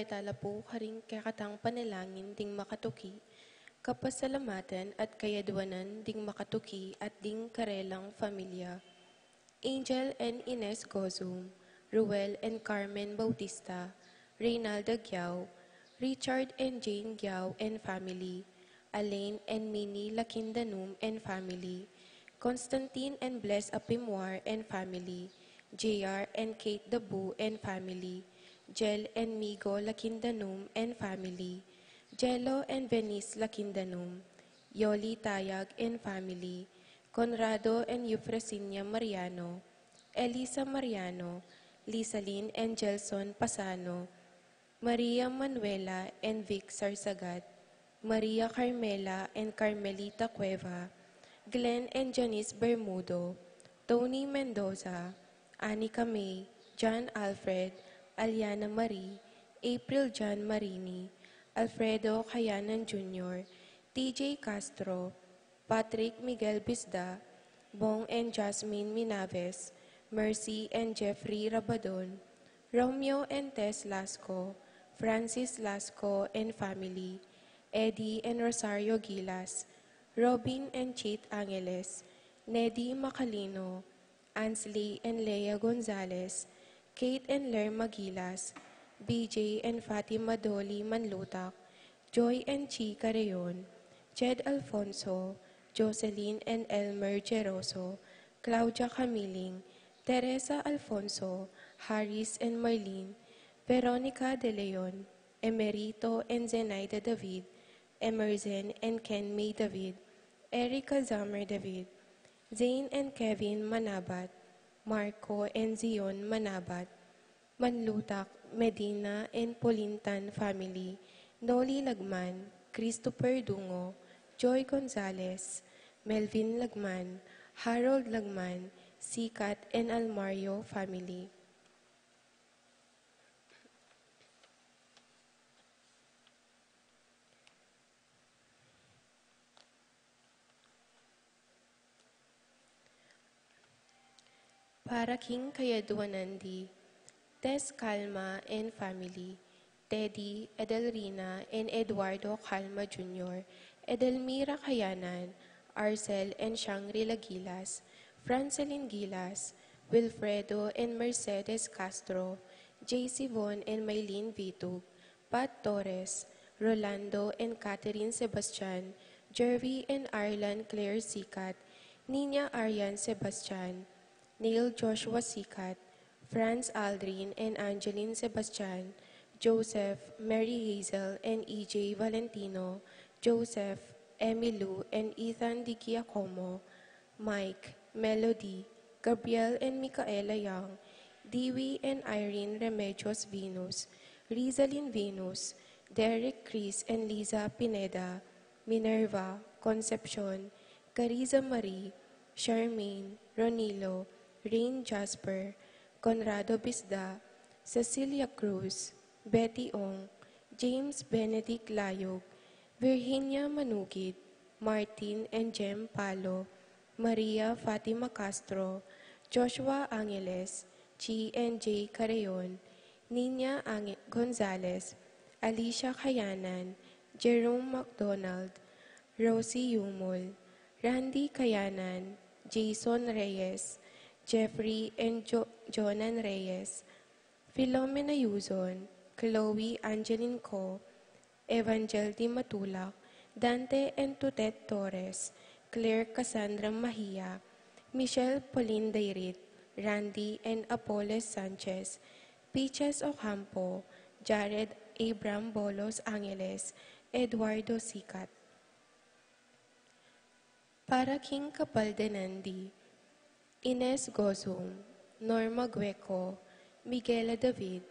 betala po karing kakatang panalangin ding makatuki, kapasalamatan at kayadwanan ding makatuki at ding karelang familia. Angel and Ines Gozum, Ruel and Carmen Bautista, Reynalda Giao, Richard and Jane Giao and family, Alain and Minnie Lakindanum and family, Constantine and Bless Apimwar and family, JR and Kate Dabu and family, Jel and Migo Lakindanum and family, Jello and Venice Lakindanum, Yoli Tayag and family, Conrado and Eufrasinia Mariano, Elisa Mariano, Lisalyn and Gelson Pasano, Maria Manuela and Vic Sarsagat, Maria Carmela and Carmelita Cueva, Glenn and Janice Bermudo, Tony Mendoza, Anika May, John Alfred, Aliana Marie, April John Marini, Alfredo Cayanan Jr., TJ Castro, Patrick Miguel Bisda, Bong and Jasmine Minaves, Mercy and Jeffrey Rabadon, Romeo and Tess Lasco, Francis Lasco and family, Eddie and Rosario Gilas, Robin and Chit Angeles, Neddy Macalino, Ansley and Leia Gonzalez, Kate and Lerma Gilas, BJ and Fatima Dolly Manlutak, Joy and Chi Careon, Jed Alfonso, Jocelyn and Elmer Geroso, Claudia Camiling, Teresa Alfonso, Harris and Marlene, Veronica De Leon, Emerito and Zenaida David, Emerson and Ken May David, Erica Zamer David, Zane and Kevin Manabat, Marco and Zion Manabat, Manlutak, Medina and Polintan family, Noli Lagman, Christopher Dungo, Joy Gonzalez, Melvin Lagman, Harold Lagman, Sikat and Almario family. Para King Kayaduanandi, Tess Calma and family, Teddy, Edelrina, and Eduardo Calma Jr., Edelmira Kayanan, Arcel and Shangri-La Gilas, Francelyn Gilas, Wilfredo and Mercedes Castro, JC Von and Maylene Vitug, Pat Torres, Rolando and Catherine Sebastian, Jervy and Arlan Claire Sikat, Nina Arian Sebastian, Neil Joshua Sikat, Franz Aldrin and Angeline Sebastian, Joseph, Mary Hazel and EJ Valentino, Joseph, Emilu and Ethan Di Giacomo, Mike, Melody, Gabriel and Micaela Young, Dewey and Irene Remedios Venus, Rizalyn Venus, Derek Chris and Liza Pineda, Minerva, Concepcion, Cariza Marie, Charmaine, Ronilo, Rain Jasper, Conrado Bisda, Cecilia Cruz, Betty Ong, James Benedict Layog, Virginia Manugid, Martin and Jem Palo, Maria Fatima Castro, Joshua Angeles, Chi and J. Careon, Nina Gonzalez, Alicia Kayanan, Jerome McDonald, Rosie Yumol, Randy Kayanan, Jason Reyes, Jeffrey and Jonan Reyes, Philomena Yuzon, Chloe Angeline Co, Evangel Di Matulak, Dante and Tutet Torres, Claire Cassandra Mahia, Michelle Pauline Dairit, Randy and Apolles Sanchez, Peaches Ocampo, Jared Abram Bolos Angeles, Eduardo Sikat. Para King Kapaldenandi, Ines Gozum, Norma Gueco, Miguela David,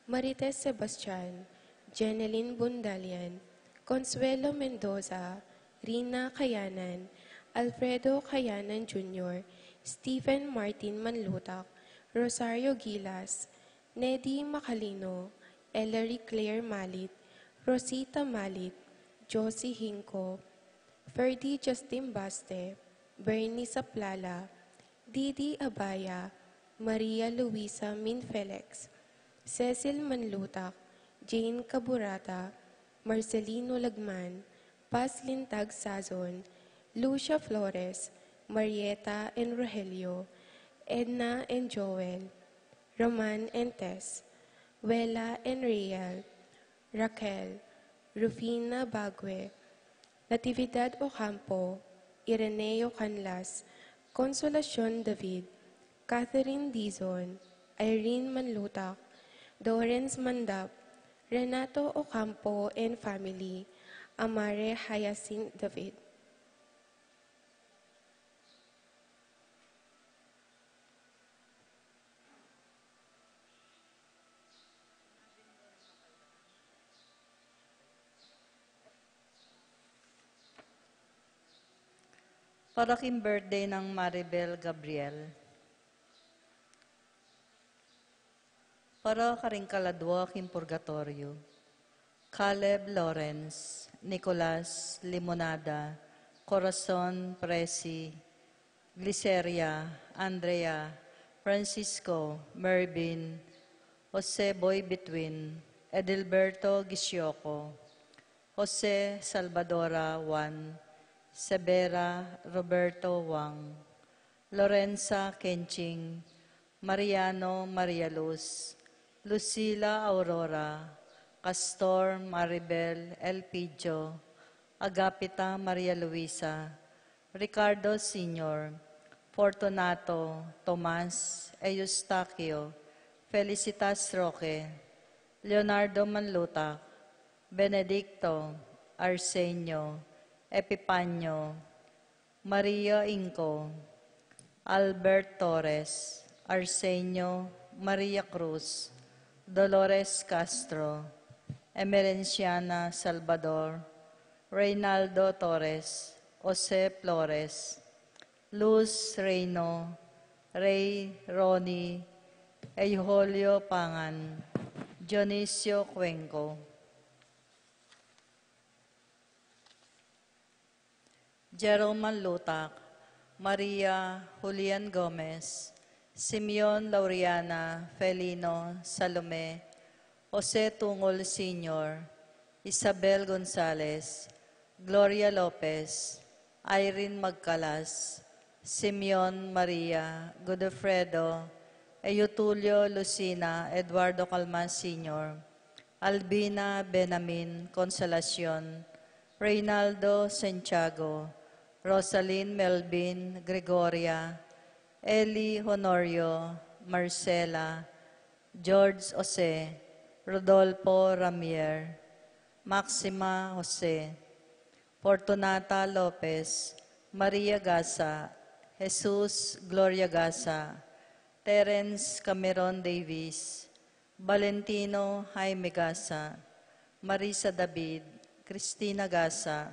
Marites Sebastian, Jeneline Bundalian, Consuelo Mendoza, Rina Kayanan, Alfredo Kayanan Jr., Stephen Martin Manlutak, Rosario Gilas, Neddy Macalino, Ellery Claire Malit, Rosita Malit, Josie Hinco, Ferdy Justin Baste, Bernie Saplala, Didi Abaya, Maria Luisa Minfelix, Cecil Manlutak, Jane Caburata, Marcelino Lagman, Paz Lintag Sazon, Lucia Flores, Marieta and Rogelio, Edna and Joel, Roman and Tess, Wela and Real, Raquel, Rufina Bagwe, Natividad Ocampo, Ireneo Canlas, Consolacion David, Catherine Dizon, Irene Manlutak, Dorens Mandap, Renato Ocampo and family, Amare Hyacinth David. Paraking birthday ng Maribel Gabriel. Para karing kaladwa king purgatorio. Caleb Lawrence, Nicolas Limonada, Corazon Presi, Gliceria, Andrea, Francisco, Mervin, Jose Boy Betwin, Edilberto Gisioco, Jose Salvadora Juan, Severa Roberto Wang, Lorenza Kenching, Mariano Maria Luz, Lucila Aurora, Castor Maribel Elpidio, Agapita Maria Luisa, Ricardo Sr., Fortunato, Tomas, Eustaquio, Felicitas Roque, Leonardo Manlutak, Benedicto, Arsenio, Epipanyo, Maria Inco, Albert Torres, Arsenio, Maria Cruz, Dolores Castro, Emerenciana Salvador, Reynaldo Torres, Jose Flores, Luz Reyno, Ray Ronnie, Eujolio Pangan, Dionisio Cuenco. Jerome Manlutak, Maria Julian Gomez, Simeon Lauriana Felino Salome, Jose Tungol Sr., Isabel Gonzalez, Gloria Lopez, Irene Magcalas, Simeon Maria Godofredo, Eutulio Lucina Eduardo Calmas Sr., Albina Benamin Consolacion, Reynaldo Santiago, Rosalyn Melvin Gregoria, Eli Honorio, Marcela, George Jose, Rodolfo Ramier, Maxima Jose, Fortunata Lopez, Maria Gasa, Jesus Gloria Gasa, Terence Cameron Davis, Valentino Jaime Gasa, Marisa David, Cristina Gasa,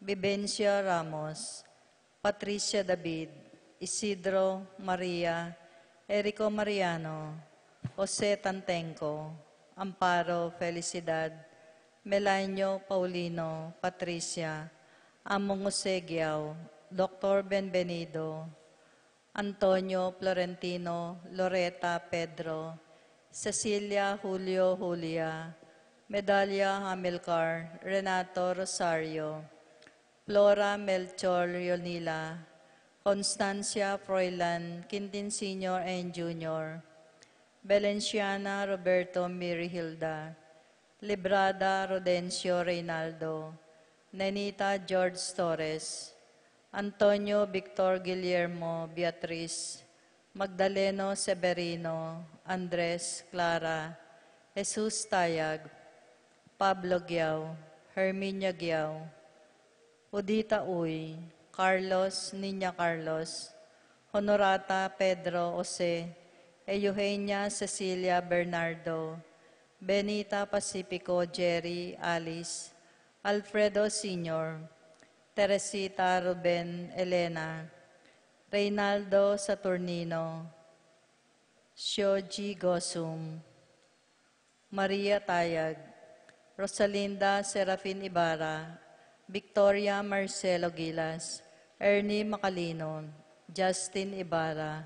Vivencia Ramos, Patricia David, Isidro Maria, Erico Mariano, Jose Tantenco, Amparo Felicidad, Melanio Paulino, Patricia, Among Jose Giao, Dr. Benvenido, Antonio Florentino, Loreta Pedro, Cecilia Julio Julia, Medalia Hamilcar, Renato Rosario, Flora Melchor Leonila, Constancia Froilan, Quintin Sr. and Jr., Valenciana Roberto Mirihilda, Librada Rodencio Reynaldo, Nenita George Torres, Antonio Victor Guillermo Beatriz, Magdaleno Severino, Andres Clara, Jesus Tayag, Pablo Giao, Herminia Giao, Udita Uy, Carlos Niña Carlos, Honorata Pedro Jose, Eugenia Cecilia Bernardo, Benita Pacifico Jerry Alice, Alfredo Sr., Teresita Ruben Elena, Reynaldo Saturnino, Shoji Gosum, Maria Tayag, Rosalinda Serafin Ibarra, Victoria Marcelo Gilas, Ernie Macalino, Justin Ibarra,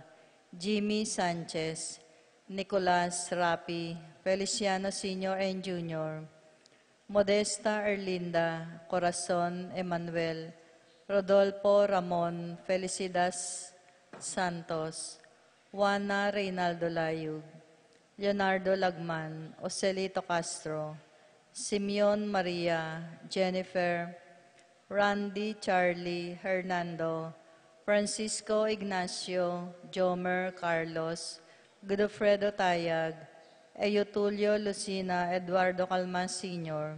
Jimmy Sanchez, Nicolas Rapi, Feliciano Sr. and Jr., Modesta Erlinda, Corazon Emanuel, Rodolfo Ramon Felicidas Santos, Juana Reynaldo Layug, Leonardo Lagman, Ocelito Castro, Simeon Maria, Jennifer, Randy Charlie Hernando, Francisco Ignacio, Jomer Carlos, Godofredo Tayag, Eutulio Lucina Eduardo Calmas Sr.,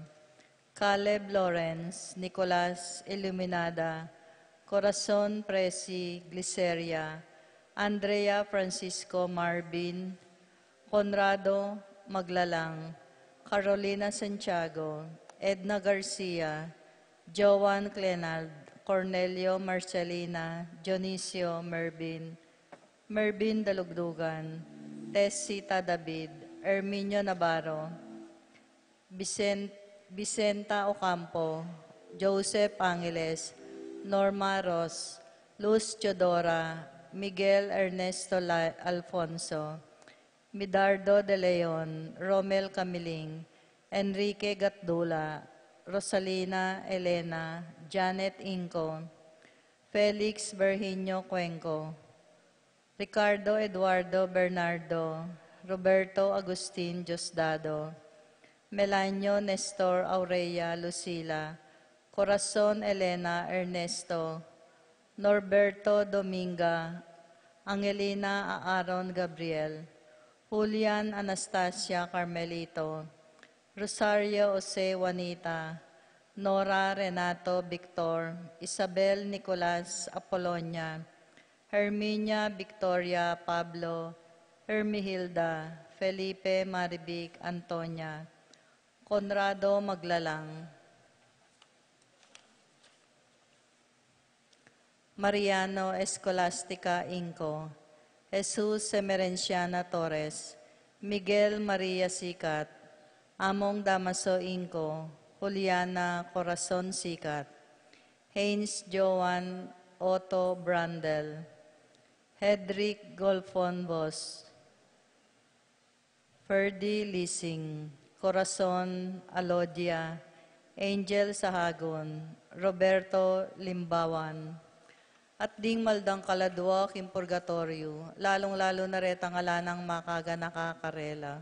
Caleb Lawrence, Nicolas Iluminada, Corazon Presi Gliceria, Andrea Francisco Marvin, Conrado Maglalang, Carolina Santiago, Edna Garcia, Joan Clenald, Cornelio Marcelina, Dionisio Mervin, Mervin Dalugdugan, Tessita David, Erminio Navarro, Vicenta Ocampo, Joseph Angeles, Norma Ross, Luz Teodora, Miguel Ernesto Alfonso, Midardo de Leon, Romel Camiling, Enrique Gatdula, Rosalina Elena, Janet Inco, Felix Virginio Cuenco, Ricardo Eduardo Bernardo, Roberto Agustin Diosdado, Melanio Nestor Aurea Lucila, Corazon Elena Ernesto, Norberto Dominga, Angelina Aaron Gabriel, Julian Anastasia Carmelito, Rosario Jose Juanita, Nora Renato Victor, Isabel Nicolas Apolonia, Herminia Victoria Pablo, Hermihilda, Felipe Maribic Antonia, Conrado Maglalang, Mariano Escolastica Inco, Jesus Semerenciana Torres, Miguel Maria Sikat, Among Damaso Inco, Juliana Corazon Sikat, Haynes Joan Otto Brandel, Hedrick Golfon Bos, Ferdy Lising, Corazon Alodia, Angel Sahagon, Roberto Limbawan, at ding maldang kaladwa kim purgatorio, lalong-lalo na retang alanang makaga nakakarela.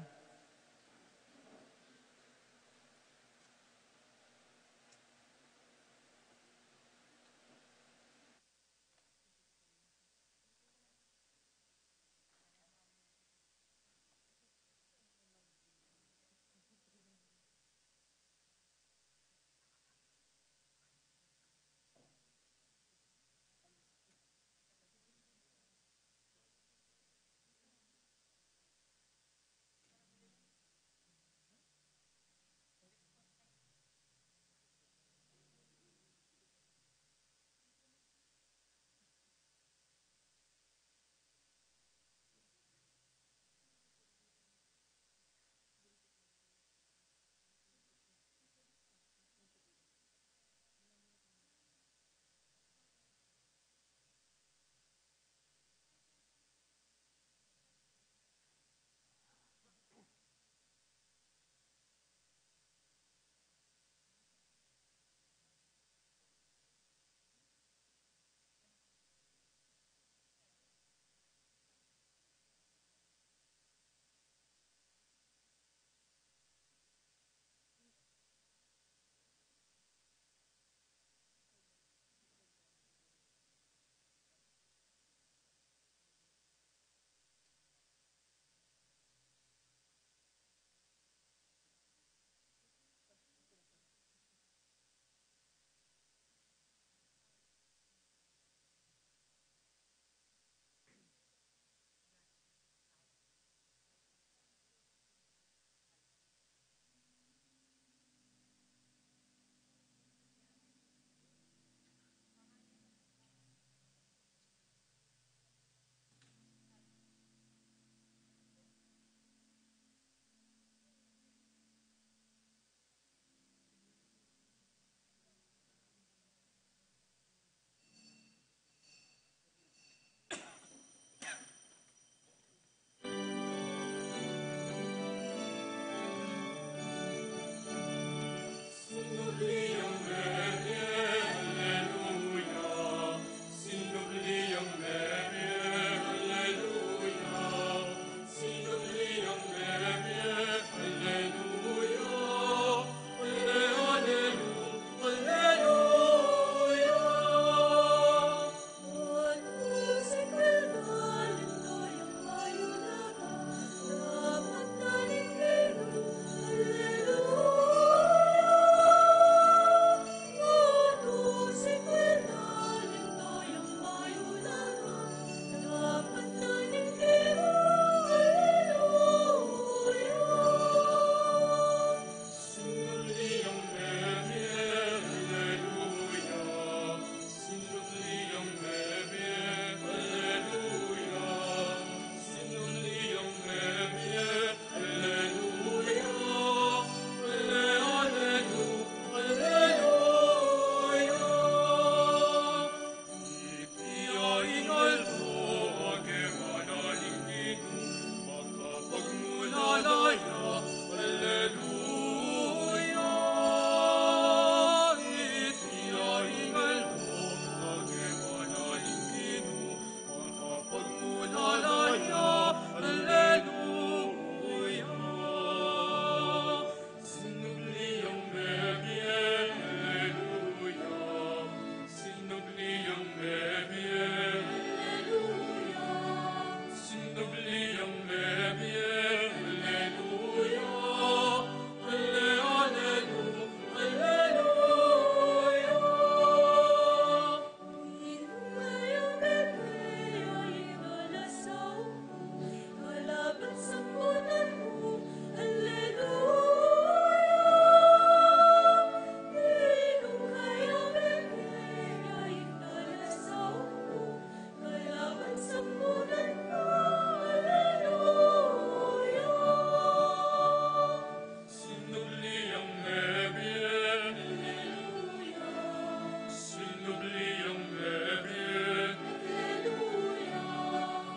Sinubliang Mebie,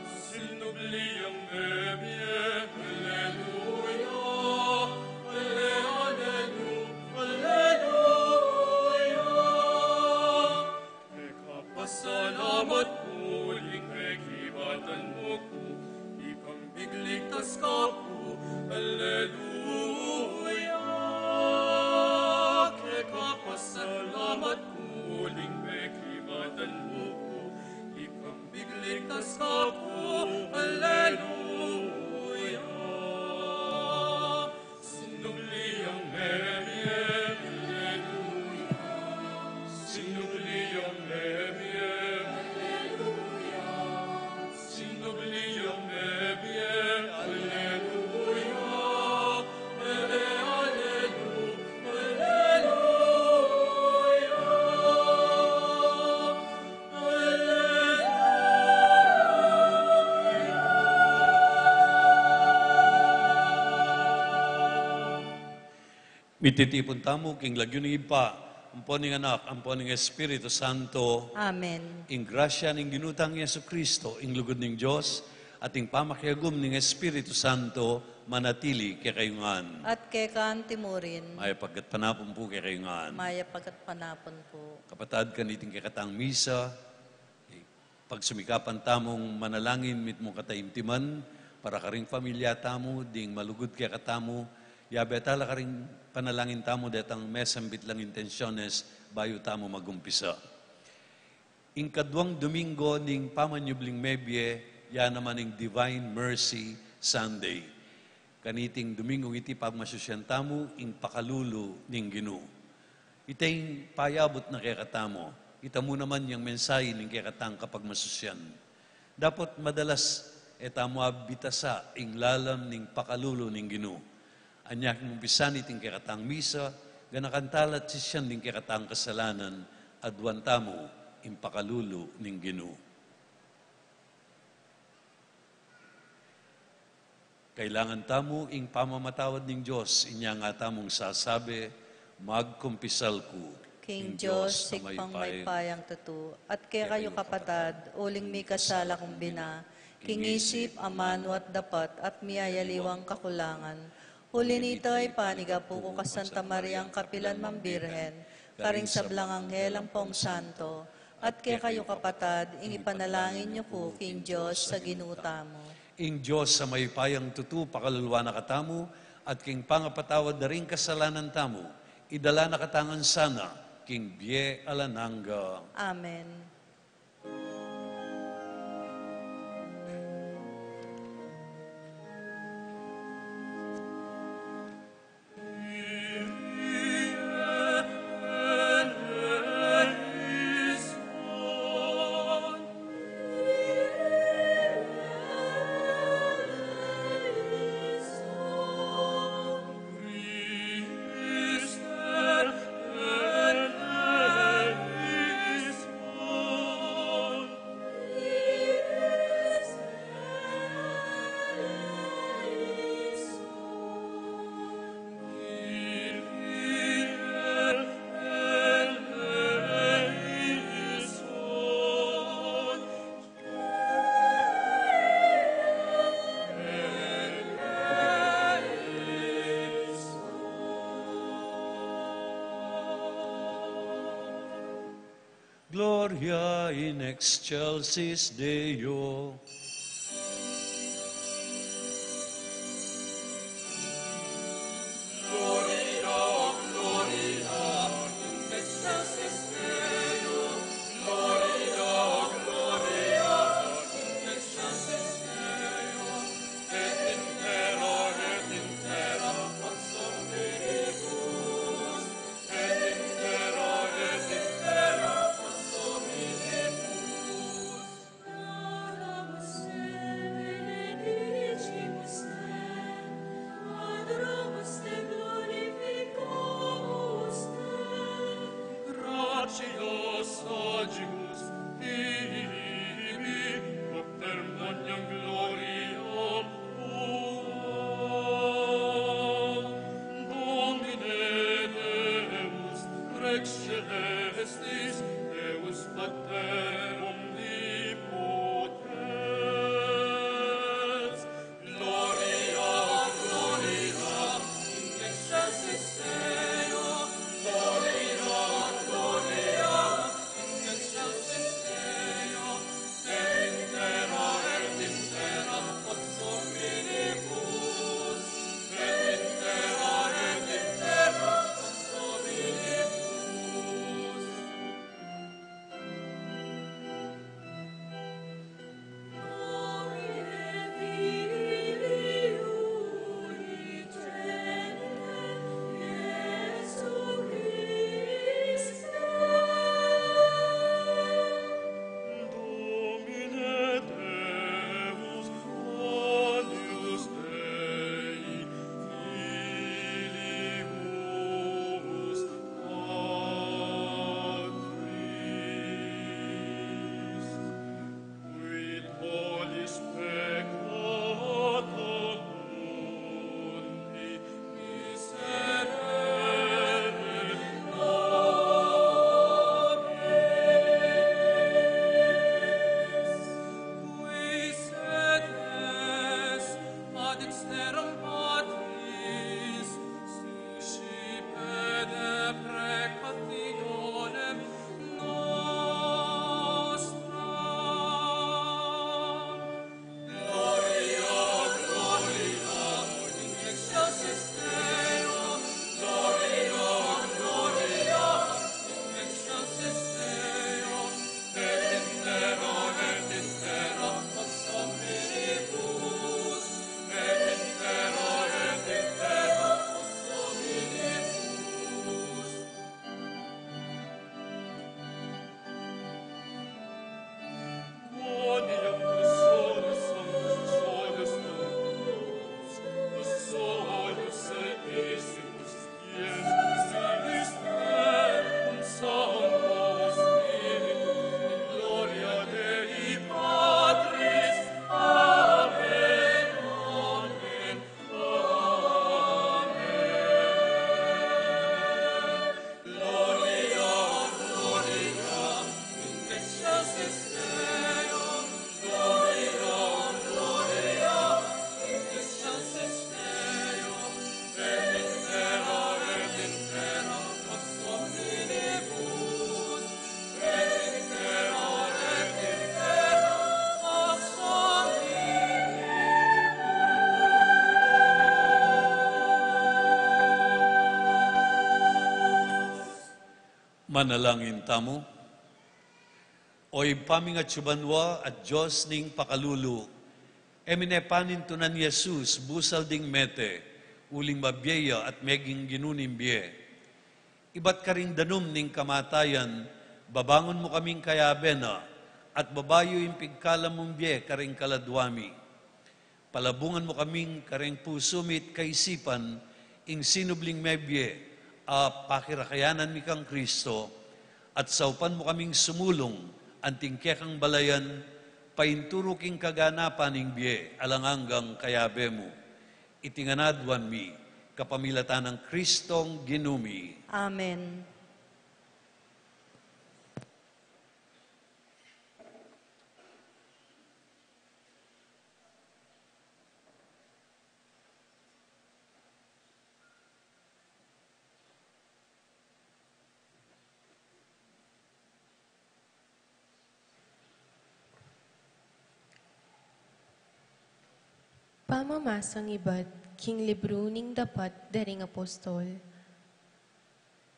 Sinubliang Mebie, Alleluia, Alleluia. Pasalamat po, lingkekibatan mo po, ikang bigligtas ka po, Alleluia. Kekapasalamat po, lingkekibatan mo po, ikang bigligtas ka po, Alleluia. Sinubliang Mebie, Alleluia. Sinubliang Mebie, Sinubliang Mebie, Alleluia, mititipon tamo, king lagyo ni ipa, ampo ning anak, ampo ning Espiritu Santo, Amen. ing grasya ning ginutang Yesu Kristo, ing lugod ning Dios, at ing pamakyagom ning Espiritu Santo, manatili kay kayungan. At kay kaan timurin, May pagkat panapon po kay kayungan. maya pagkat panapon po. Kapatad kaniting kay katang misa, pagsumikapan tamong manalangin mit mong kataimtiman, para karing pamilya tamo, ding malugod kay katamo, yabe atala karing panalangin tamo detang mesambit lang intensyones, bayo tamo magumpisa. Ing kadwang Domingo ning pamanyubling Mebie, yan naman ing Divine Mercy Sunday. Kaniting Domingo iti pagmasusyan tamo, ing pakalulu ning Ginoo. Itay payabot na kay katamo. Ita mo naman yung mensahe ning kay katang kapag masusyan. Dapat madalas etamo abitasa ing lalam ning pakalulu ning Ginoo. Anyak mong bisan iting kay katang misa, ganakantalat sisyan ning kay katang kasalanan, adwan tamo ing pakalulu ning Ginoo. Kailangan tamo ing pamamatawad ning Diyos, inya nga tamong sasabi, magkumpisal ku. King Diyos, sikpang may payang tutu, at kay kayo kapatad, uling mi kasala kong bina, king isip, amano at dapat, at miyayaliwang kakulangan. Huli nito ay panigapo ko ka Santa Mariang Kapilan Mambirhen, karing sablang anghel ang pong santo, at kay kayo kapatad, inipanalangin niyo po, King Diyos, sa ginuta mo. Ing Diyos sa may payang tutu, pakaluluwa na katamo, at king pangapatawad na rin kasalanan tamo, idala na katangan sana, king Bie Alananga. Amen. Gloria in excelsis Deo. Gratias agimus tibi, propter moniam gloriam tuam. Domine Deus, Rex celestis, Deus Manalangin tamo. Oy pamingat subanwa at Diyos ning pakalulu. Emine panintunan Jesus, busal ding mete, uling mabyeya at meging ginunimbye. Ibat ka rin danum ning kamatayan, babangon mo kaming kayabena, at babayo yung pigkala mong biye karing kaladwami. Palabungan mo kaming karing pusumit kaisipan, ing sinubling mebye, pakirakayanan mi kang Kristo, at saupan mo kaming sumulong, anting kekang balayan, painturuking kaganapan ing biye, alanganggang kayabe mo. Itinganadwan mi, kapamilatan ng Kristong ginumi. Amen. Pamamasang ibad, king libro ning dapat daring apostol.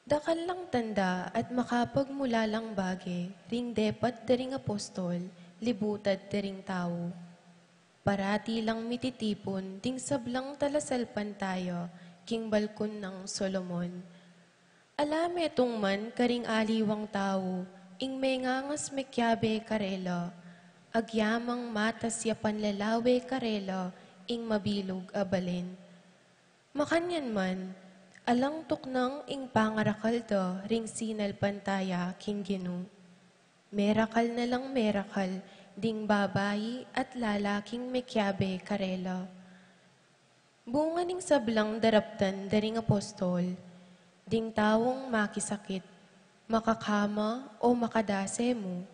Dakal lang tanda at makapagmula lang bage, ring depat daring apostol, libutad daring tao. Parati lang mititipon, ding sablang talasalpan tayo, king balkon ng Solomon. Alame tong man karing aliwang tao, ing may ngangas mekyabe karela, agyamang matas ya panlalawe karela, ing mabilog abalin. Makanyan man, alang tuknang ing pangarakal to, ring sinal pantaya king ginu. Merakal na lang merakal, ding babayi at lalaking mekyabe karela. Bunga ning sablang daraptan daring apostol, ding tawong makisakit, makakama o makadase mo.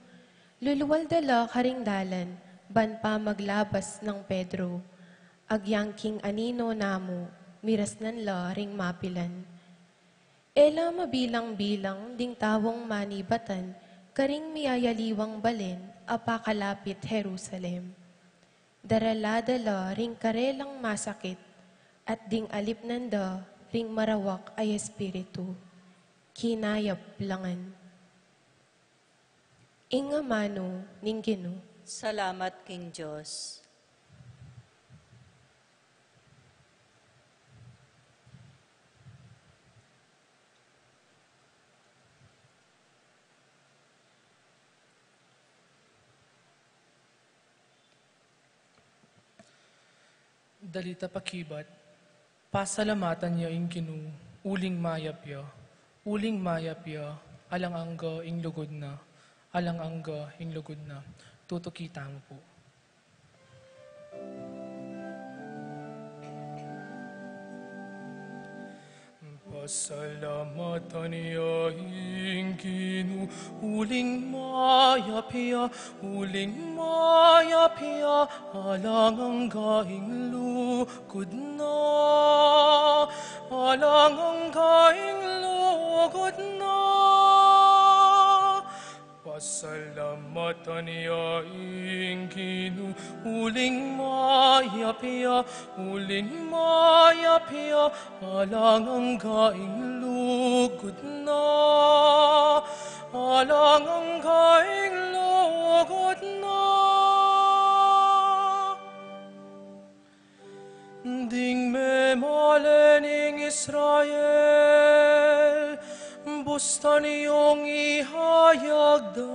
Luluwaldala karingdalan, ban pa maglabas ng Pedro. Agyangking anino namo, miras nan la ring mapilan. Ela mabilang-bilang ding tawong manibatan, karing miyayaliwang balen, apakalapit Jerusalem. Darala-dala ring karelang masakit, at ding alip nanda ring marawak ay espiritu. Kinayap langan. Inga mano ning Ginoo. Salamat King Diyos. Dalita pakibat, pasalamatan niya ing Ginoo, uling mayapya, alang angga ing lugod na, tutukita mo po. Pasalamatan niya ing Ginoo, uling mayapya, alang angga ing lugod na, Pasalamatan niya ing Ginoo, uling mayapya, alang angga ing lugod na, Ding memalening Israel, bustan iyong ihayagda.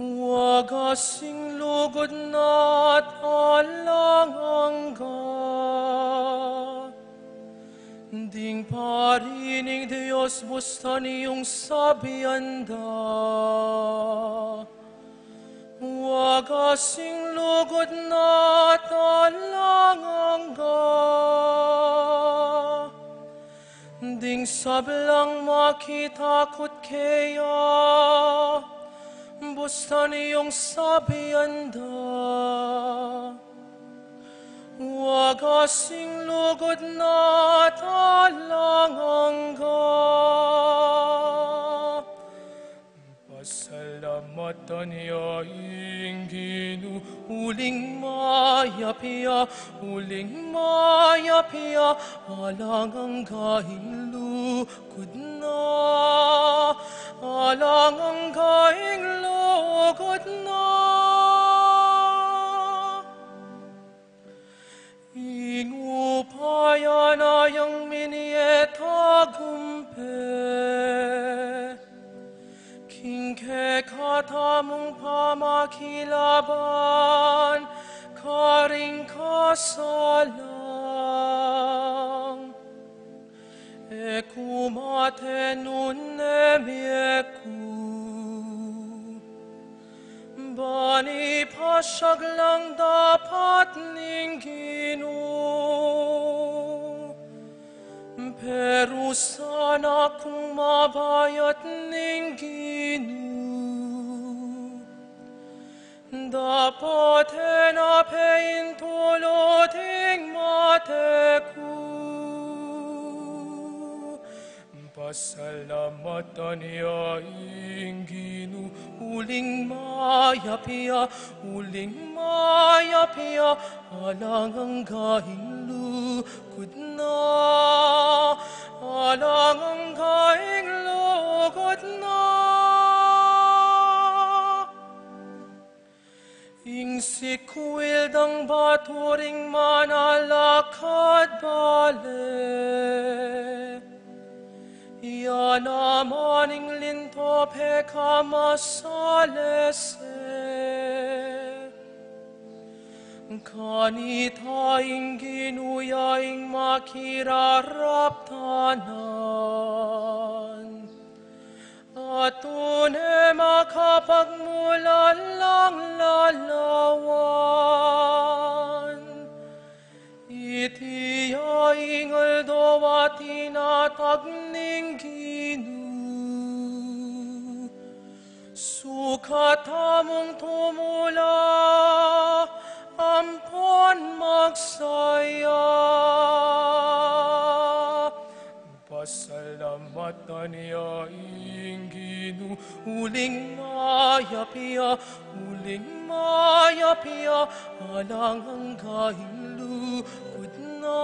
Wagasing lugod na't alang angga. Ding parining Diyos, bustan iyong sabianda. Wagasing lugod na't alang angga. Ding sablang makitakot kaya, bustan iyong sabianda. Wagasing lugod na't alang angga. Pasalamatan niya ing Ginoo, uling mayapya, alang angga ing lugod na, alang angga ing lugod na. Ingupayan ayang minieta gumpe, Kingke katamong pamakilaban, karing kasalang. Ekumate nun nemieku, bani pasyag lang dapat ning Ginoo. Pero sana kung mabayat ning Ginoo, dapat henapein tuloting mateku. Pasalamatan niya ing Ginoo, uling mayapya, alang angga ing lugod na, alang angga ing lugod na. Ing sikwildang baturing manalakad bale, yan amaning linto peka masalese. Kanitaing ginuyaing makiraraptanan, at tunay makapagmula lang lalawan. Itiyaing aldo at tinatag ning katamong tumula, ampon magsaya. Pasalamatan niya inginu, uling mayapia, alang ang kahing lukod na,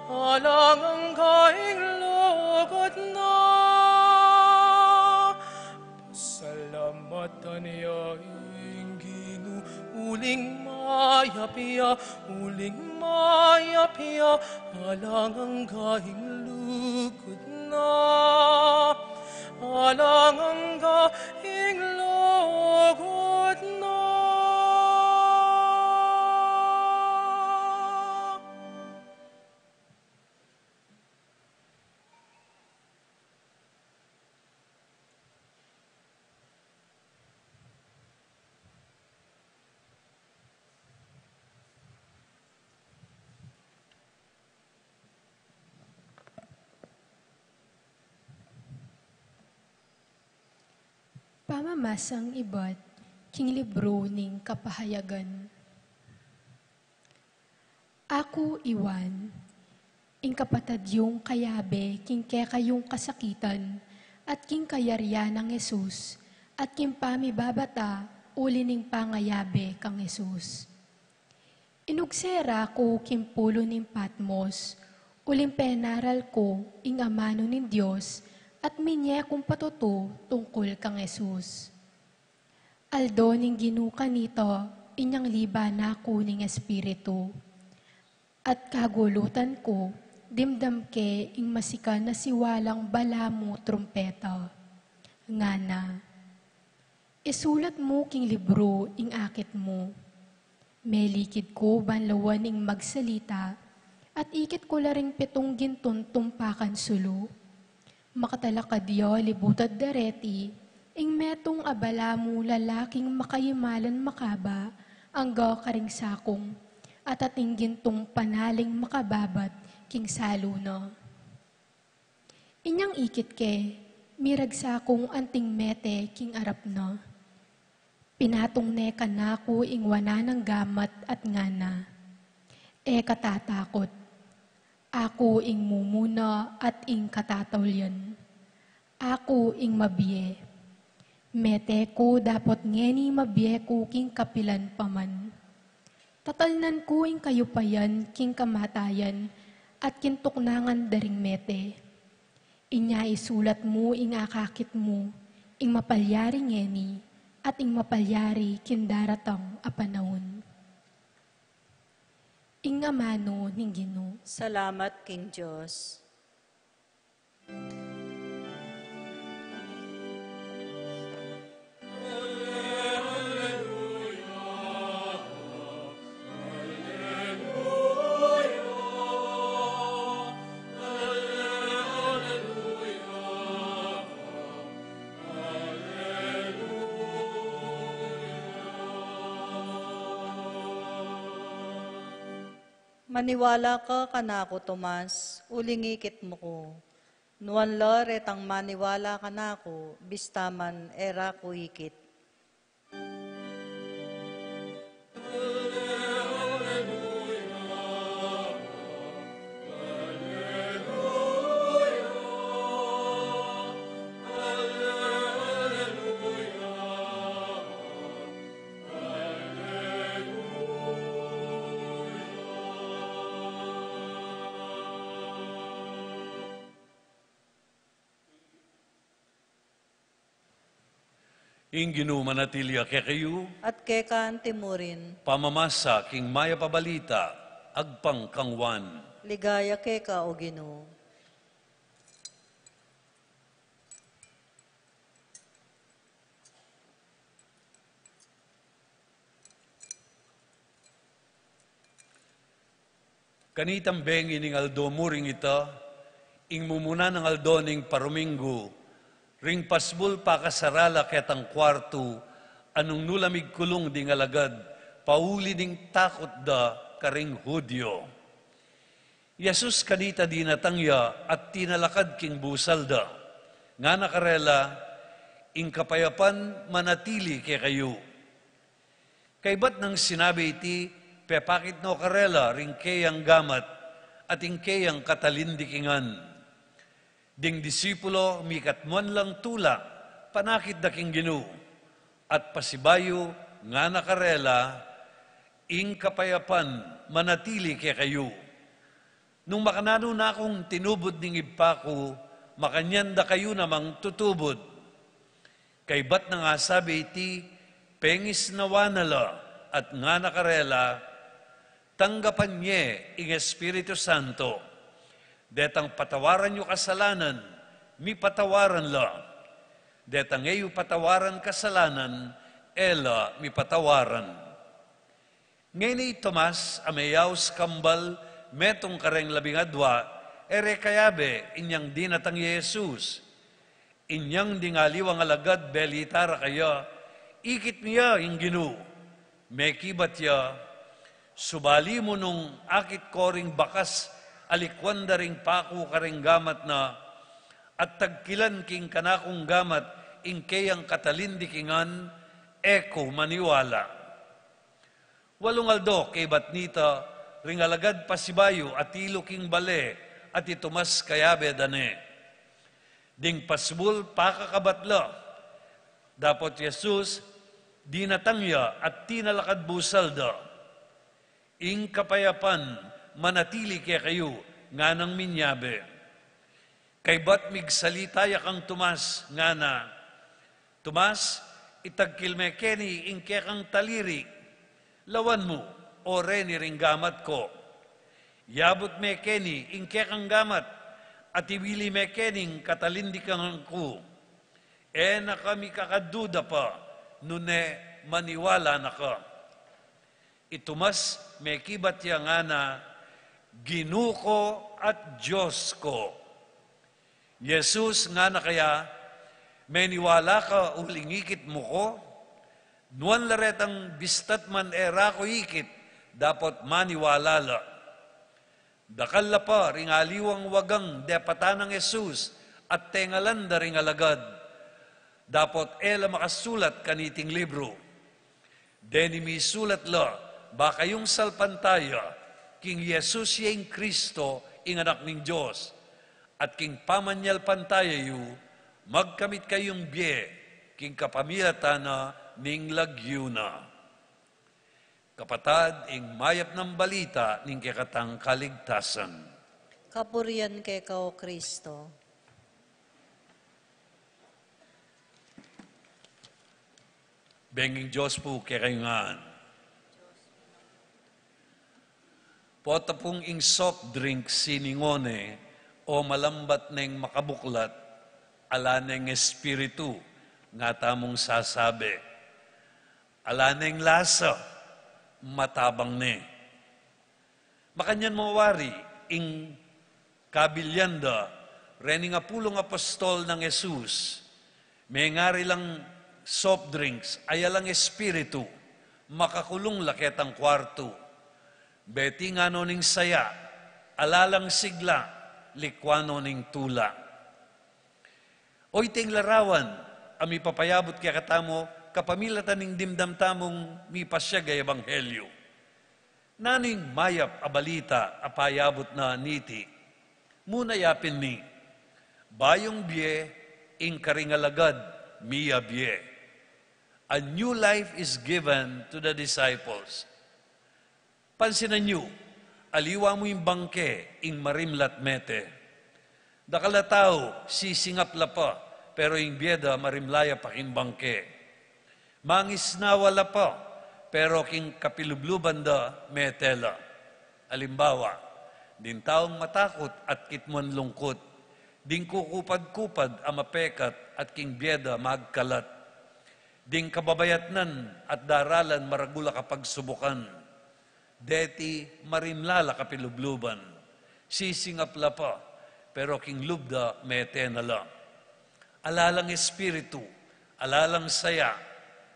alang ang kahing lukod na. Pasalamatan niya inginu, uling mayapia, alang ang kahing lukod na, alang ang kahing lukod na. Pamamasang iba't king libro ning kapahayagan. Ako iwan, ing kapatad yung kayabe, king kayong kasakitan, at king kayarya ng Yesus, at king pamibabata, uli ning pangayabe kang Yesus. Inugsera ko king pulo ning Patmos, uling penaral ko, ing amano ning Diyos, at minye kong patuto tungkol kang Yesus. Aldo ning ginuka nito, inyang liba na ko ning Espiritu. At kagulutan ko, dimdam ke ing masika na siwalang balamu trumpeta. Ngana, isulat mo king libro ing akit mo. Melikid ko banlawan ing magsalita, at ikit ko laring pitong gintun tumpakan sulo. Makatalakadyo libutad dareti, ing metong abalamu lalaking makayimalan makaba, angga karing sakong, at ating gintong panaling makababat, king saluna. Inyang ikit ke, mirag sakong anting mete, king arap na. Pinatong ne kanako ing wana ng gamat at ngana. E katatakot. Ako ing mumuna at ing katatawlyan. Ako ing mabiye. Mete ko dapat ngeni mabiye ko king kapilan paman. Tatalnan ko ing kayupayan king kamatayan at kintuknangan daring mete. Inya isulat mo ing akakit mo, ing mapalyari ngeni at ing mapalyari kindaratang apanahon. Ing amano ning Ginoo. Salamat, King Diyos. Maniwala ka kanako, Tomas, ulingikit mo ko. Nuan retang maniwala kanako, bistaman era ko ikit. Ing Ginoo manatilya kayo, At kekan timurin, pamamasa king maya pabalita, agpang kangwan. ligaya keka o Ginoo. Kanitang bengi ning aldo muring ita, ing mumuna ng aldo ning paruminggo, ring pasbul pakasarala ketang kwarto, anong nulamig kulong ding alagad, pauli ding takot da karing Hudyo. Yesus kanita di natangya at tinalakad king busal da, nga nakarela, ing kapayapan manatili kay kayo. Kay ba't nang sinabi iti, pepakit no karela ring kayang gamat at ing kayang katalindikingan. Ding disipulo mikatmuan lang tula, panakit daking ginu, at pasibayo nga nakarela, ing kapayapan manatili kay kayo. Nung makanano na akong tinubod ning ipako, makanyanda kayo namang tutubod. Kay ba't na nga sabi iti, pengis na wanala at nga nakarela, tanggapan niya ing Espiritu Santo. Detang patawaran nyo kasalanan, mi patawaran la. Detang ngayon patawaran kasalanan, ela mi patawaran. Ngayon ni Tomas, amayaws kambal, metong kareng labingadwa, ere kayabe, inyang dinatang Jesus. Inyang dingaliwang alagad, belitara kaya, ikit niya yung ginu. Mekibat ya, subali mo nung akit koring bakas, alikwanda ring paku karing gamat na, at tagkilan king kanakong gamat, ingkayang katalindikingan, eko maniwala. Walong aldo kay batnita, ring alagad pasibayo at ilo king bale, at itumas kayabe dane. Ding pasbul pakakabatla, dapat Jesus, dinatangya at tinalakad busalda. Ing kapayapan, manatili kay kayo, nga nang minyabe. Kay ba't migsalitaya kang Tomas, nga na, Tomas, itagkilme keni ing kang taliri, lawan mo, o reni ring gamat ko. Yabot me keni ing kang gamat, at iwili me kening katalindikan ko. Na kami kakaduda pa, nune maniwala na ka. Itumas me kibat ya nga na, ginuko at Diyos ko. Jesus nga na kaya, meniwala ka ulingikit mo ko, nuan laretang bistat man era ko ikit, dapat maniwala la. Dakal la pa, ringaliwang wagang depata ng Jesus, at tengalanda ring alagad, dapat ela makasulat kaniting libro. Deni mi sulat la, baka yung salpantaya, king Jesus yung Kristo, ing anak ng Diyos, at king pamanyal pantaya yu, magkamit kayong biye, king kapamilatana ning lagyuna. Kapatad, ing mayap ng balita ning kekatang kaligtasan. Kapurian kay kao Kristo. Benging Diyos po kekayungan. Pota pong ing soft drink siningone o malambat neng makabuklat, ala neng espiritu, nga tamong sasabi. Ala neng lasa, matabang ne. Makanyan mawari, ing kabilyanda, rening apulong apostol ng Jesus, may ngari lang soft drinks, ayalang espiritu, makakulong laketang kwarto, beti nga no ning saya, alalang sigla, likwano ning tula. Oy ting larawan, ami papayabot kaya katamo, kapamilatan ning dimdam tamong mi pasyagay ebanghelyo. Naning mayap abalita apayabot na niti, muna yapin ni, bayong biye, ing karingalagad, miya biye. A new life is given to the disciples. Pansinan nyo, aliwa mo yung bangke, ing marimlat mete. Dakalataw, sisingap la pa, pero yung biyeda marimlaya pa king bangke. Mangisnawala pa, pero king kapilubluban da metela. Alimbawa, din taong matakot at kitmuan lungkot, din kukupad-kupad ang mapekat at king biyeda magkalat. Din kababayatnan at daralan maragula kapag subukan. Deti marimlala kapilubluban. Sisingapla pa, pero king lubda metenala. Alalang espiritu, alalang saya,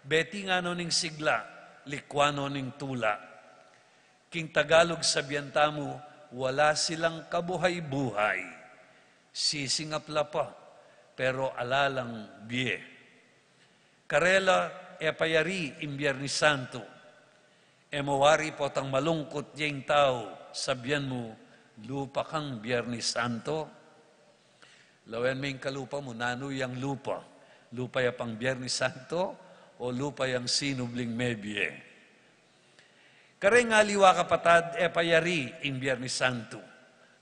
beti nga no ning sigla, likwano ning tula. King Tagalog sabianta mo, wala silang kabuhay-buhay. Sisingapla pa, pero alalang biye. Karela e payari in Biyernes Santo. E mawari po tang malungkot yung tao, sabyan mo, lupa kang Biyernes Santo. Lawen may kalupa mo, nano yung lupa. Lupa ya pang Biyernes Santo o lupa yung sinubling mebye. Kareng aliwa kapatad e payari in Biyernes Santo.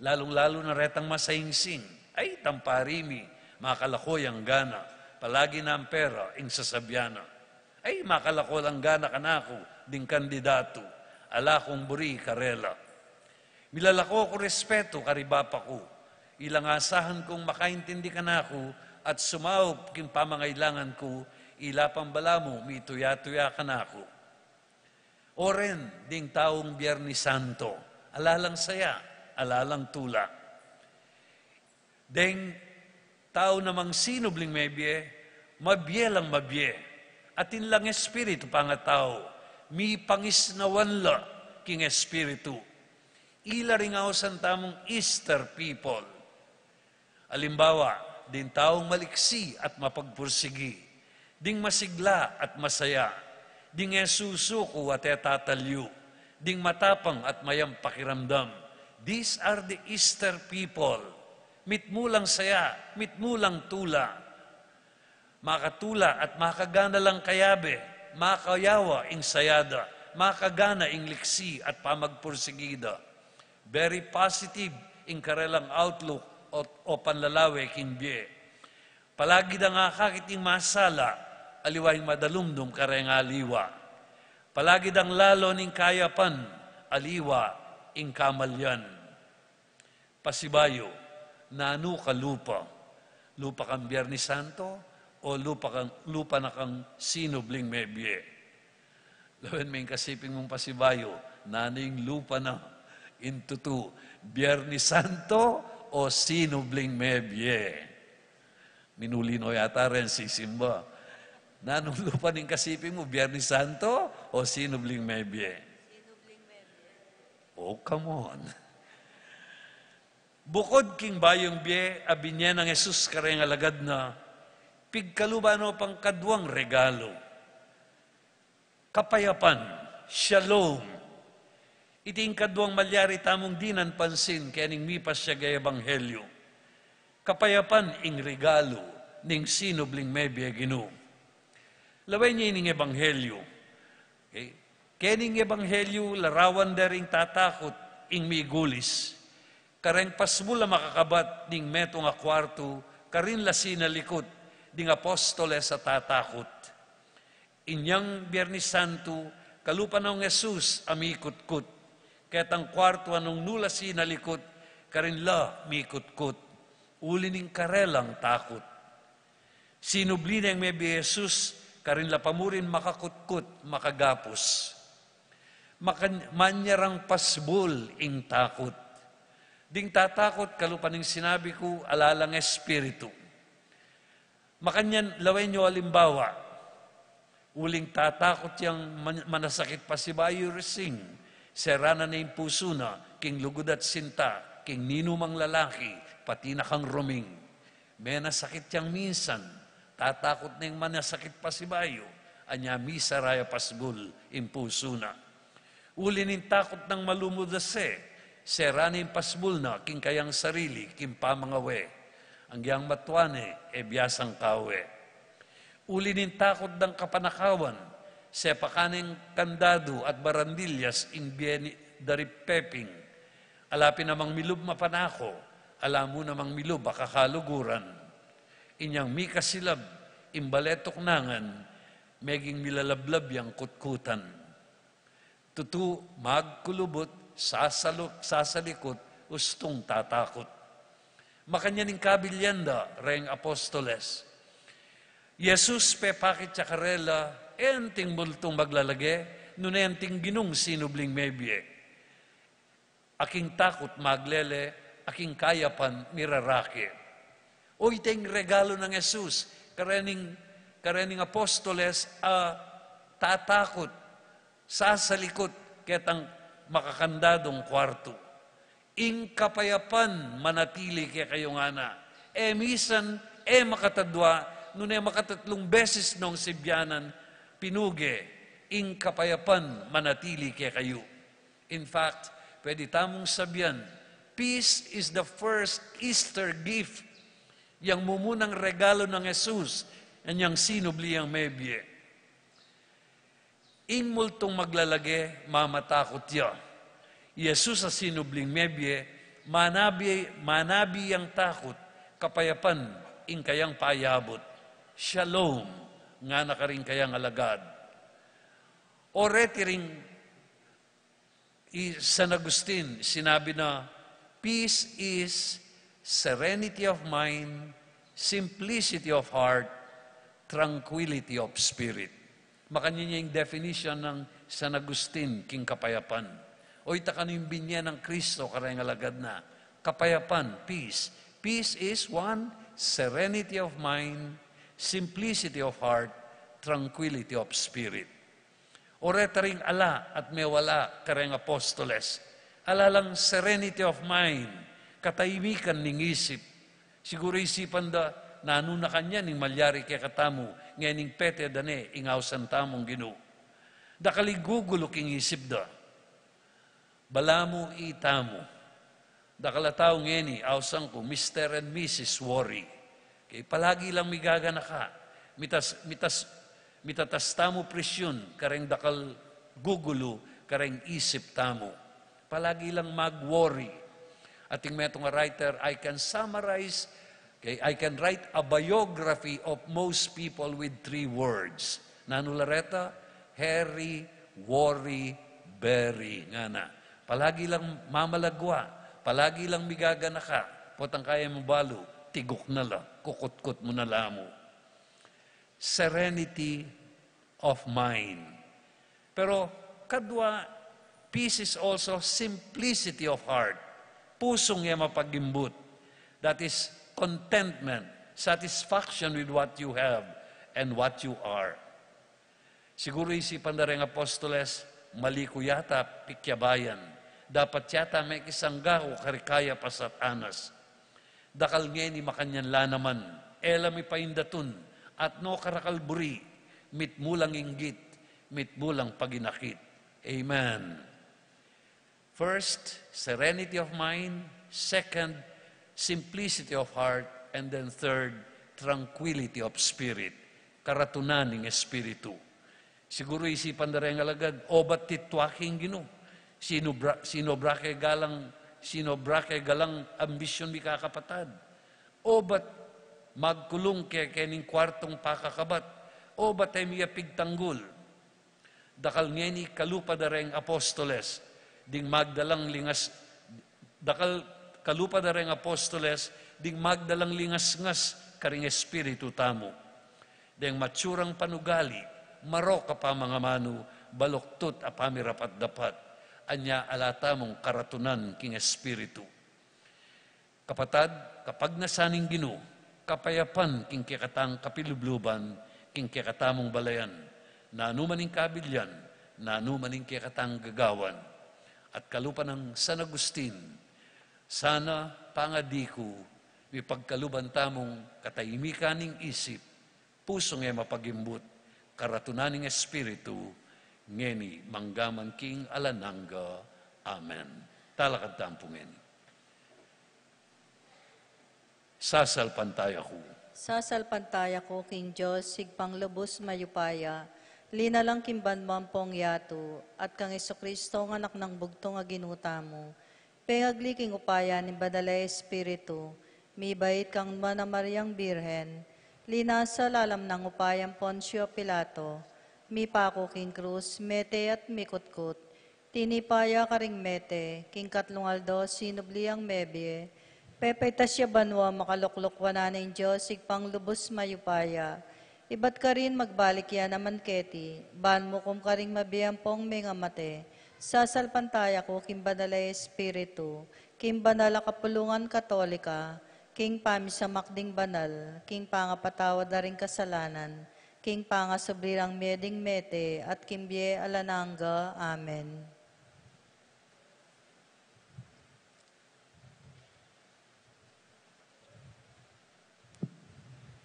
Lalong-lalo na retang masaingsing. Ay, tamparimi, makalako yung gana. Palagi na ang pera, ing sasabyana. Ay, makalako lang gana kanako, ding kandidato. Ala kong buri, karela. Milalako ko respeto, karibapa ko. Ilang asahan kong makaintindi ka na ako at sumaup king pamangailangan ko, ila pambala mo, mituya-tuya ka na ako. Oren, ding taong Biyernes Santo, alalang saya, alalang tula. Ding tao namang sinubling mebye, mabye lang mabye. Atin lang espiritu pangatao, mi pangisnawan la king espiritu. Ila ring ako sa tamong Easter people. Alimbawa, din taong maliksi at mapagpursigi, ding masigla at masaya, ding esusuko at etatalyo, ding matapang at mayang pakiramdam. These are the Easter people. Mitmulang saya, mitmulang tula. Makatula at makagana lang kayabe, makayawa ing sayada, makagana ing liksi at pamagpursigida. Very positive ing karelang outlook o panlalawe king bie. Palagi da nga kakiting masala, aliway madalumdum kareng aliwa. Palagi dang lalo ning kayapan, aliwa ing kamalyan. Pasibayo, nanu ka lupa? Lupa kang Biyernes Santo? O lupa na kang sinubling mebye. Lawan may kasiping mong pasibayo, naning lupa na intutu, Biyernes Santo o sinubling mebye. Minulino yata rin si Simba. Nanong lupa ning kasiping mo, Biyernes Santo o sinubling mebye? Sinubling mebye. Oh, come on. Bukod king bayong bye, abinyan ng Jesus kareng alagad na pigkalubano pang kadwang regalo. Kapayapan, shalom. Iting kadwang malyari tamong dinan pansin kaya ning mipas siya gaya ebanghelyo. Kapayapan ing regalo ning sinubling mebye Ginoo. Laway niya ining ebanghelyo. Okay? Kaya ning ebanghelyo larawan daring tatakot ing migulis. Kareng pasmula makakabat ning meto nga kwarto, karin la sinalikot ding apostoles sa tatakot. Inyang Biyernes Santo, kalupa ng Jesus amikot-kot. Kaya't ang kwarto anong nula sinalikot, karin la mikot-kot. Uli ning karelang takot. Sinubli na yung may Jesus, karin la pamurin makakut-kut, makagapos. Manyarang pasbol ing takot. Ding tatakot, kalupa ning sinabi ko, alalang espiritu. Makanyan, laway nyo alimbawa, uling tatakot yung manasakit pa si Bayo Resing, serana na yung puso na, king lugod at sinta, king ninumang lalaki, pati na kang ruming. May nasakit yung minsan, tatakot na yung manasakit pa si Bayo, anya misa raya pasgul, yung puso na. Uli ning takot ng malumudase, serana yung pasbul na, king kayang sarili, king pamangawe. Ang giyang matwane, e biyasang kawe. Uli nin takot ng kapanakawan, sepakaning kandado at barandilyas ing bieni dari peping. Alapin namang milub mapanako, alam mo namang milub akakaluguran. Inyang mikasilab, imbaletok nangan, meging milalablab yang kutkutan. Tutu magkulubot, sasalikot, ustong tatakot. Makanya ning kabilyanda, reng apostoles. Jesus pe pakit sa karela, enting multong maglalage, nuna enting ginung sinubling mebye. Aking takot maglele, aking kayapan mirarake. O iteng regalo ng Jesus, karening apostoles, tatakot, sasalikot, ketang makakandadong kwarto. Ing kapayapan manatili kaya kayong ana. Misan, makatadwa, nunay makatatlong beses nung sibyanan, pinuge, ing kapayapan manatili kay kayo. In fact, pwede tamong sabihan, peace is the first Easter gift. Yang mumunang regalo ng Jesus, anyang sinubli ang mebye. Ing multong maglalage, mamatakot ya. Jesus sa sinubling mebye, manabi ang takot, kapayapan, ing kayang payabot. Shalom, nga na ka rin kayang alagad. O retiring, San Agustin, sinabi na, peace is serenity of mind, simplicity of heart, tranquility of spirit. Makanya niya yung definition ng San Agustin, king kapayapan. O itakan yung binya ng Kristo, karayang alagad na. Kapayapan, peace. Peace is one, serenity of mind, simplicity of heart, tranquility of spirit. O retaring ala at may wala, karayang apostoles. Ala lang serenity of mind, katahimikan ning isip. Siguro isipan da, nanuna kanya ning malyari kay katamu, ngayon pete dane, ingawsan tamong ginu. Da kaligugulo king isip da. Balamu itamu. Da kalataw ngeni, awsang ko, Mr. and Mrs. Worry. Kay palagi lang migagana ka. Mitatas tamo presyon, kareng dakal gugulo, kareng isip tamo. Palagi lang mag-worry. Ating metong writer, I can summarize, I can write a biography of most people with 3 words. Nanulareta, Harry, worry, bury. Nga na. Palagi lang mamalagwa. Palagi lang migagana ka. Potang kaya mo balo, tigok na lang. Kukut-kut mo na lamo. Serenity of mind. Pero kadwa, peace is also simplicity of heart. Pusong niya mapagimbut. That is contentment, satisfaction with what you have and what you are. Siguro isipan na rin apostoles, mali ko yata pikyabayan. Dapat yata may kisangga o karikaya pasat anas. Dakal ngayon ni makanyan lanaman, elami paindatun, at no karakalburi, mitmulang inggit, mitmulang paginakit. Amen. First, serenity of mind. Second, simplicity of heart. And then third, tranquility of spirit. Karatunan ng espiritu. Siguro isipan na rin alagad, o ba't titwaking gino? Sino brake galang ambisyon mi kakapatad? O ba't magkulong kening kwartong pakakabat? O ba't ay miyapig tanggol? Dakal ngeni kalupa da rin apostoles, ding magdalang lingas, dakal kalupa da rin apostoles, ding magdalang lingas-ngas karing espiritu tamo. Ding matsurang panugali, marok pa mga manu, baloktot a pamirapat dapat, anya alata mong karatunan king espiritu. Kapatad, kapag nasaning gino, kapayapan king kikatang kapilubluban, king kikatamong balayan, na anumaning kabilyan, na anumaning kikatang gagawan, at kalupa ng San Agustin, sana pangadiku, may pagkaluban tamong katahimikaning isip, pusong e mapagimbut, karatunaning espiritu, ngeni manggaman king alananga. Amen. Talakad tampo ngeni. Sasalpantaya ko. Sasalpantaya ko, King Diyos, sigpang lubos mayupaya, linalang kimban mampong yato, at kang Kristo ng anak ng bugtong aginuta mo, pengagliking upaya ni Badalay Espiritu, mibait kang Mana Mariang Birhen, linasa lalam ng upayang Poncio Pilato, mipako king krus, mete at mikutkut, tinipaya karing mete, king katlungaldo, sinubli ang mebye, pepaitas siya banwa makaluklukwa na ng Diyos, sigpang lubos mayupaya, iba't ka rin magbalik yan naman keti, ban mo kum ka rin mabiyampong mga mate, sasalpantaya ko, king Banalay Espiritu, king Banala Kapulungan Katolika, king pamisamakding banal, king pangapatawad na rin kasalanan, king pangasubrirang meding mete, at kimbye alananga. Amen.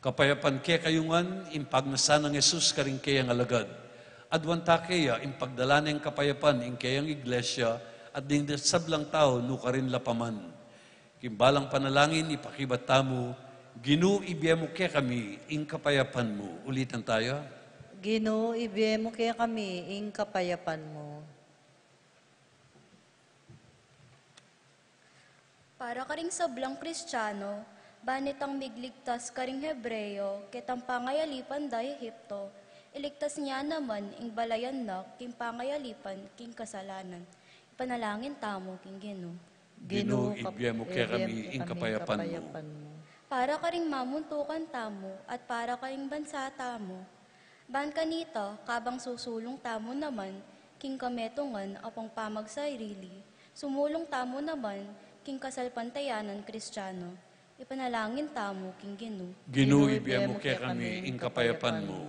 Kapayapan kaya kayungan, impagnasan ng Jesus karing kayang alagad. Adwanta kaya, impagdala ng kapayapan, in kayang iglesia, at din sablang tao, nukarin lapaman. Kimbalang panalangin, ipakibat tamo, Ginoo ibiya mo kaya kami, in kapayapan mo. Ulitan tayo. Ginoo, ibiye mo kaya kami, ing kapayapan mo. Para karing sablang Kristiyano, banit ang migligtas karing Hebreyo, kitang pangayalipan da Ehipto, iligtas niya naman ing balayan na, king pangayalipan, king kasalanan. Ipanalangin tamo, king Ginoo. Ginoo, ibiya mo kaya kami, in kapayapan mo. Para karing mamuntukan tamo, at para karing bansa tamo. Ban kanito, kabang susulong tamo naman, king kametungan, apang pamagsayrili. Sumulong tamo naman, king kasalpantayanan Kristiyano. Ipanalangin tamo, king Ginoo. Ginoo, ibiya mo kaya kami, in kapayapan mo.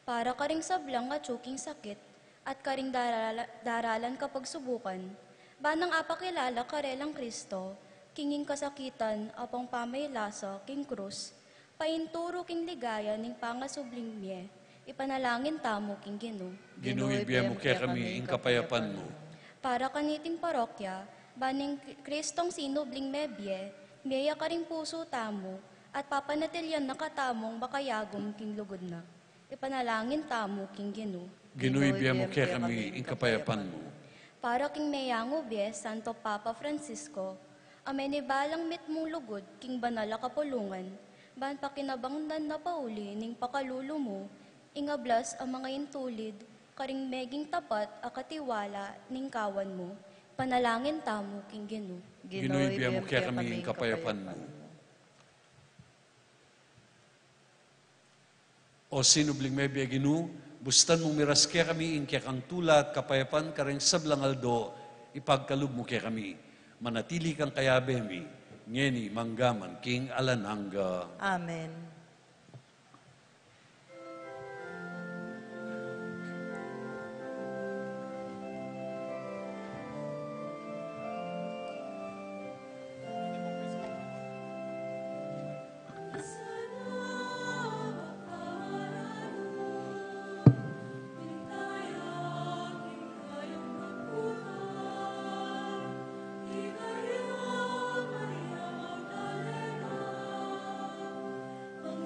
Para karing sablang at tsuking sakit, at karing daralan kapag subukan, banang apakilala karelang Kristo, kinging kasakitan, apang pamaylasa, king krus, painturo king ligaya, ning pangasubling miye, ipanalangin tamo, king Ginoo. Ginoo, ibiya mo kaya kami, in kapayapan mo. Para kaniting parokya, baning Kristong sinubling mebye, miya ka ring puso tamo, at papanatilyan na katamong bakayagom king lugod na. Ipanalangin tamo, king Ginoo. Ginoo, ibiya mo kaya kami, in kapayapan mo. Para king Mayango Bie, Santo Papa Francisco, amenibalang mit mong lugod, king banala kapulungan, ban pakinabangdan na pauli, ning pakalulo mo, ingablas ang mga intulid, karing meging tapat, akatiwala, ning kawan mo, panalangin tamo, king Ginoo. Ginoo, ibiya mo kaya kami, in kapayapan mo. O sinubling may biya Ginoo, bustan mong miras kaya kami, in kaya kang tula at kapayapan, karing sablang aldo, ipagkalub mo kaya kami. Manatili kang kayabemi, ngeni manggaman, king alananga. Amen. Ang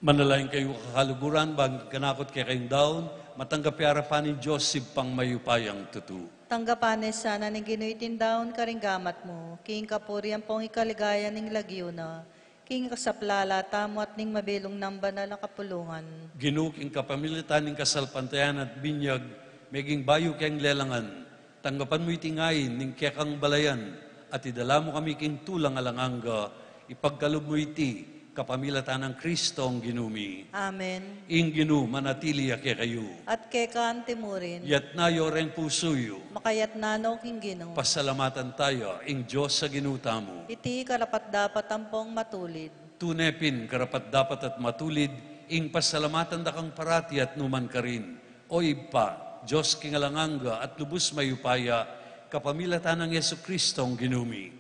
Manalain kayo kakaluguran, bang kanakot kay kayong daon, matanggap harapan ni Diyos pang mayupayang tutu. Tanggapanes sana ning ginuitin daon karinggamat mo, king kapurian pong ikaligaya ning lagyo na, king kasaplala tamo at ning mabilong ng banal na kapulungan. Ginuking kapamilitan ng kasalpantayan at binyag, meging bayo kayang lelangan, tanggapan mo itingayin ning kekang balayan, at idala mo kami king tulang alanganga, ipagkalob mo iti, kapamilatan ng Kristo ang ginumi. Amen. Ing ginu manatili ake kayo. At kekaan timurin, Yat na yoreng pusuyo, makayat nanaw king gino. pasalamatan tayo, ing Diyos sa ginuta mo. Iti karapat dapat tampong matulid. Tunepin, karapat dapat at matulid, ing pasalamatan da kang parati at numan ka rin. O ipa, Diyos kingalanganga at lubos mayupaya, kapamilatan ng Yesu Kristo ang ginumi.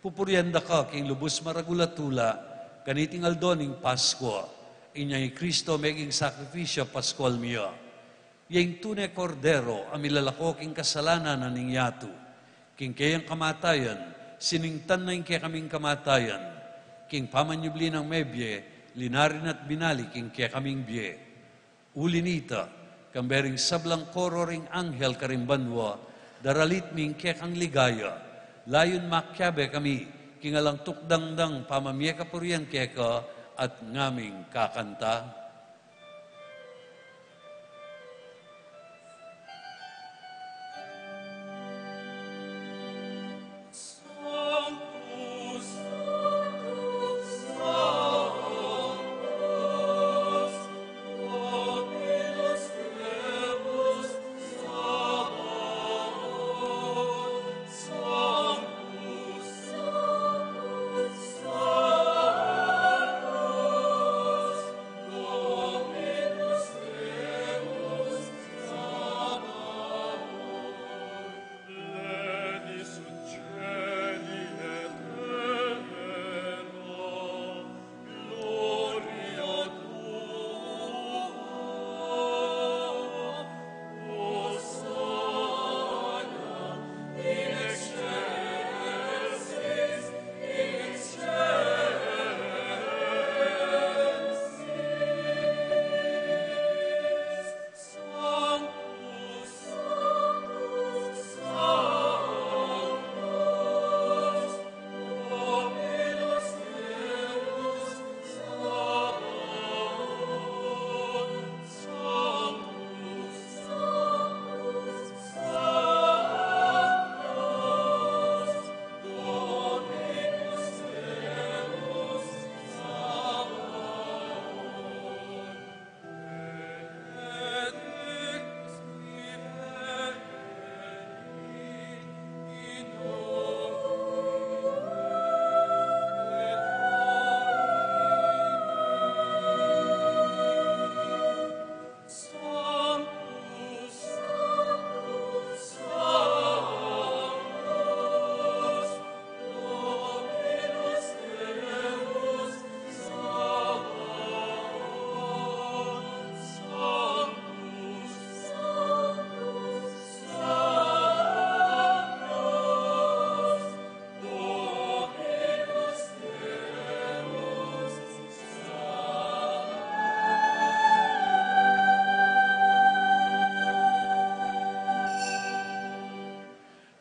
Pupurianda ka king lubos maragulatula, kaniting aldoning Pasko, inyay Kristo meging sakripisyo Paskual miya. Yang tunay kordero, amilalako king kasalanan na ningyatu, king kayang kamatayan, siningtan na ing kaya kaming kamatayan, king pamanyubli ng mebye, linarin at binali king kaya kaming bye. Ulinita, kambering sablang kororing anghel karimbanwa, daralit ming kaya kang ligaya, layon makyabe kami, kingalang tukdangdang pamamye kapurian keka at ngaming kakanta.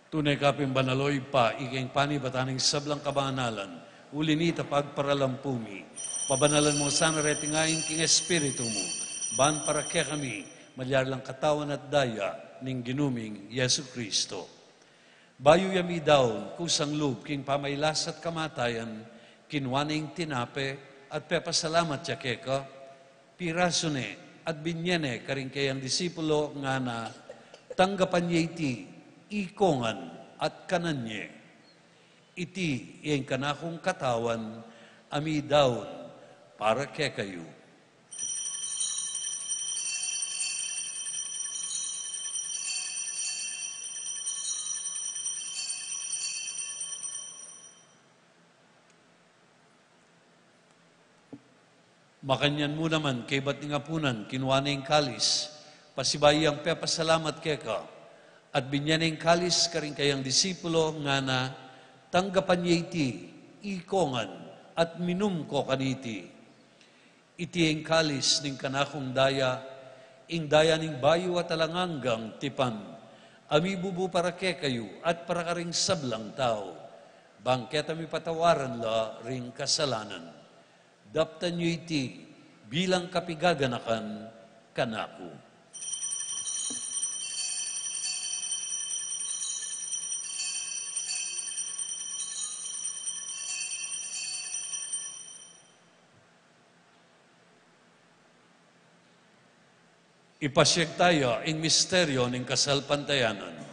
Tunay kaping banaloy pa, ikeng pani bataning sablang kabanalan, ulinita pagparalampumi, pabanalan mo sana retingayin king espiritu mo, ban para kaya kami, malyarlang katawan at daya, ning ginuming Yesu Kristo. Bayo yami daw, kusang loob, king pamaylas at kamatayan, kinwaning tinape, at pepasalamat siya keka, pirasone, at binyene, karing kayang disipulo nga na, tanggapan niya iti, ikongan at kananye. Iti iyang kanakong katawan, ami daon para kay kayo. Makanyan mo naman, kay ba't nga punan, kinuha na yung kalis, pasibayang pepasalamat keka, at binyaning kalis karing kayang disipulo nga na tanggapan niya iti, ikongan, at minum ko kaniti. Iti ang kalis ning kanakong daya, ing daya ning bayo at alanganggang tipan. Ami bubu para ke kayo at para karing sablang tao. Bangket ami patawaran la ring kasalanan. Daptan nyo iti bilang kapigaganakan kanako. Ipasyek tayo ang misteryo ng kasalpantayanan.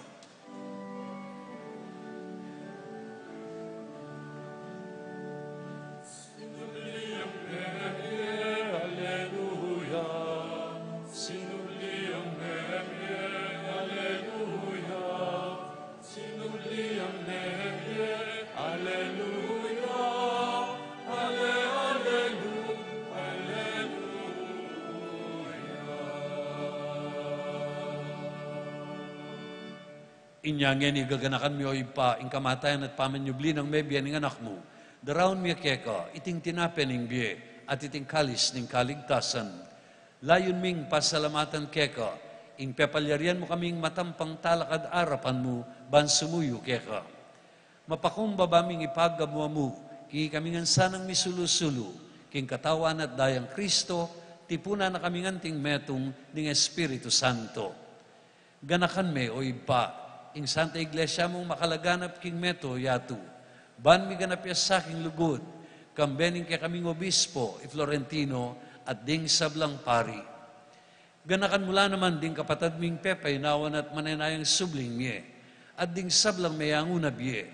Inyangin igaganakan mi o ipa, ing kamatayan at pamanyubli ng mebiya ng anak mo. Daraon mi keka, iting tinapen ng biye, at iting kalis ng kaligtasan. Layon ming pasalamatan keka, ing pepalyarian mo kaming matampang talakad arapan mo, ban sumuyo keka. Mapakumbaba ming ipaggamwa mo, kini kaming sanang misulusulo, king katawan at dayang Kristo, tipuna na kaming anting metong ng Espiritu Santo. Ganakan me o ipa, ing Santa Iglesia mong makalaganap king meto yatu. Ban mi ganap ya saking lugod, kambening kay kaming obispo, Florentino, at ding sablang pari. Ganakan mula naman ding kapatad ming Pepay, nawan at manenayang subling miye, at ding sablang mayanguna biye.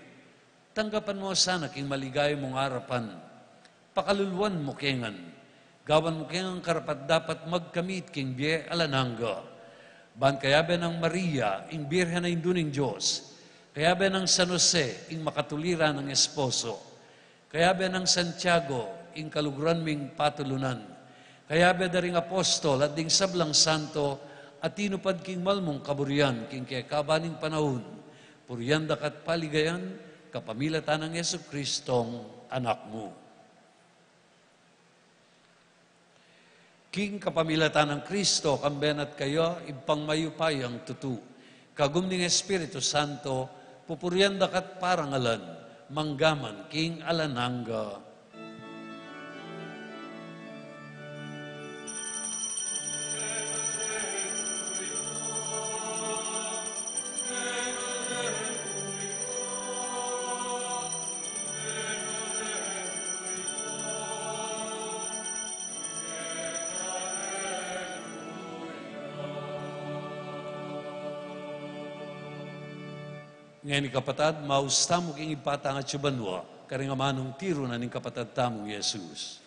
Tanggapan mo sana king maligay mong harapan. Pakaluluan mo kengan. Gawan mo kengan karapat dapat magkamit king biye alananga. Ban kayabe ng Maria, ing Birhen na induning Diyos. Kayabe ng San Jose, ing makatulira ng esposo. Kayabe ng Santiago, ing kaluguran ming patulunan. Kayabe daring apostol at ding sablang santo, at tinupad king malmong kaburian, king kaya kabaning panahon. Puryandak at paligayan, kapamilatan ng Yesu Kristong anak mo. King kapamilatan ng Kristo, kamben at kayo, ipangmayupayang tutu. Kagum ning Espiritu Santo, pupuryandak at parangalan, manggaman, king alananga. Ngayon ni kapatad, mausta mo king ipatang at sibanwa, karingamanong tiro na ning kapatad tamong Yesus.